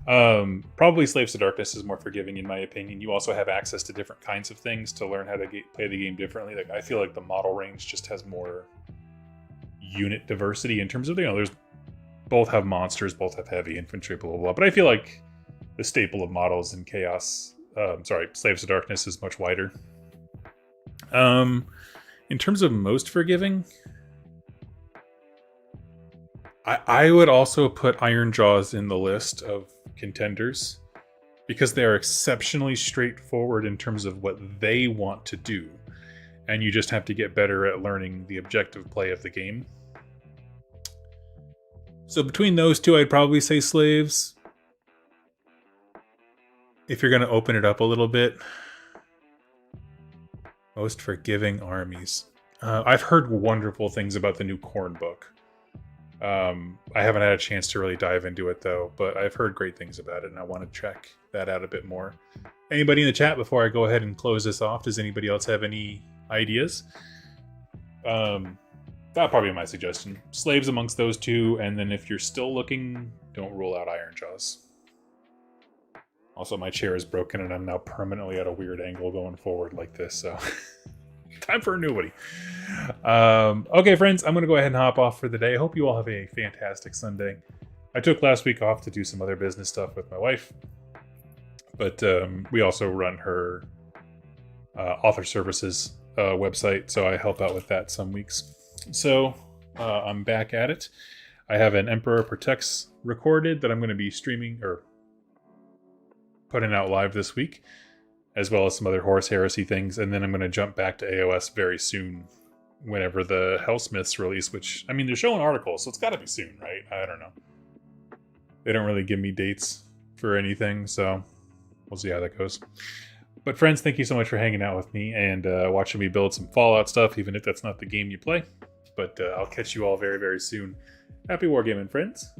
Probably Slaves to Darkness is more forgiving, in my opinion. You also have access to different kinds of things to learn how to play the game differently. Like, I feel like the model range just has more unit diversity in terms of, you know, there's both have monsters, both have heavy infantry, blah, blah, blah. But I feel like the staple of models in Slaves of Darkness is much wider. In terms of most forgiving, I would also put Ironjaws in the list of contenders because they are exceptionally straightforward in terms of what they want to do. And you just have to get better at learning the objective play of the game. So between those two, I'd probably say Slaves. If you're going to open it up a little bit, most forgiving armies. I've heard wonderful things about the new Khorne book. I haven't had a chance to really dive into it though, but I've heard great things about it and I want to check that out a bit more. Anybody in the chat before I go ahead and close this off? Does anybody else have any ideas? That'll probably be my suggestion. Slaves amongst those two, and then if you're still looking, don't rule out Ironjaws. Also, my chair is broken and I'm now permanently at a weird angle going forward like this, so time for a newbie. Okay, friends, I'm going to go ahead and hop off for the day. I hope you all have a fantastic Sunday. I took last week off to do some other business stuff with my wife, but we also run her author services website, so I help out with that some weeks. So I'm back at it. I have an Emperor Protects recorded that I'm going to be streaming or putting out live this week, as well as some other Horus Heresy things, and then I'm going to jump back to AOS very soon whenever the Hellsmiths release, which, I mean, they're showing articles, so it's got to be soon, right? I don't know. They don't really give me dates for anything, so we'll see how that goes. But friends, thank you so much for hanging out with me and watching me build some Fallout stuff, even if that's not the game you play. But I'll catch you all very, very soon. Happy wargaming, friends.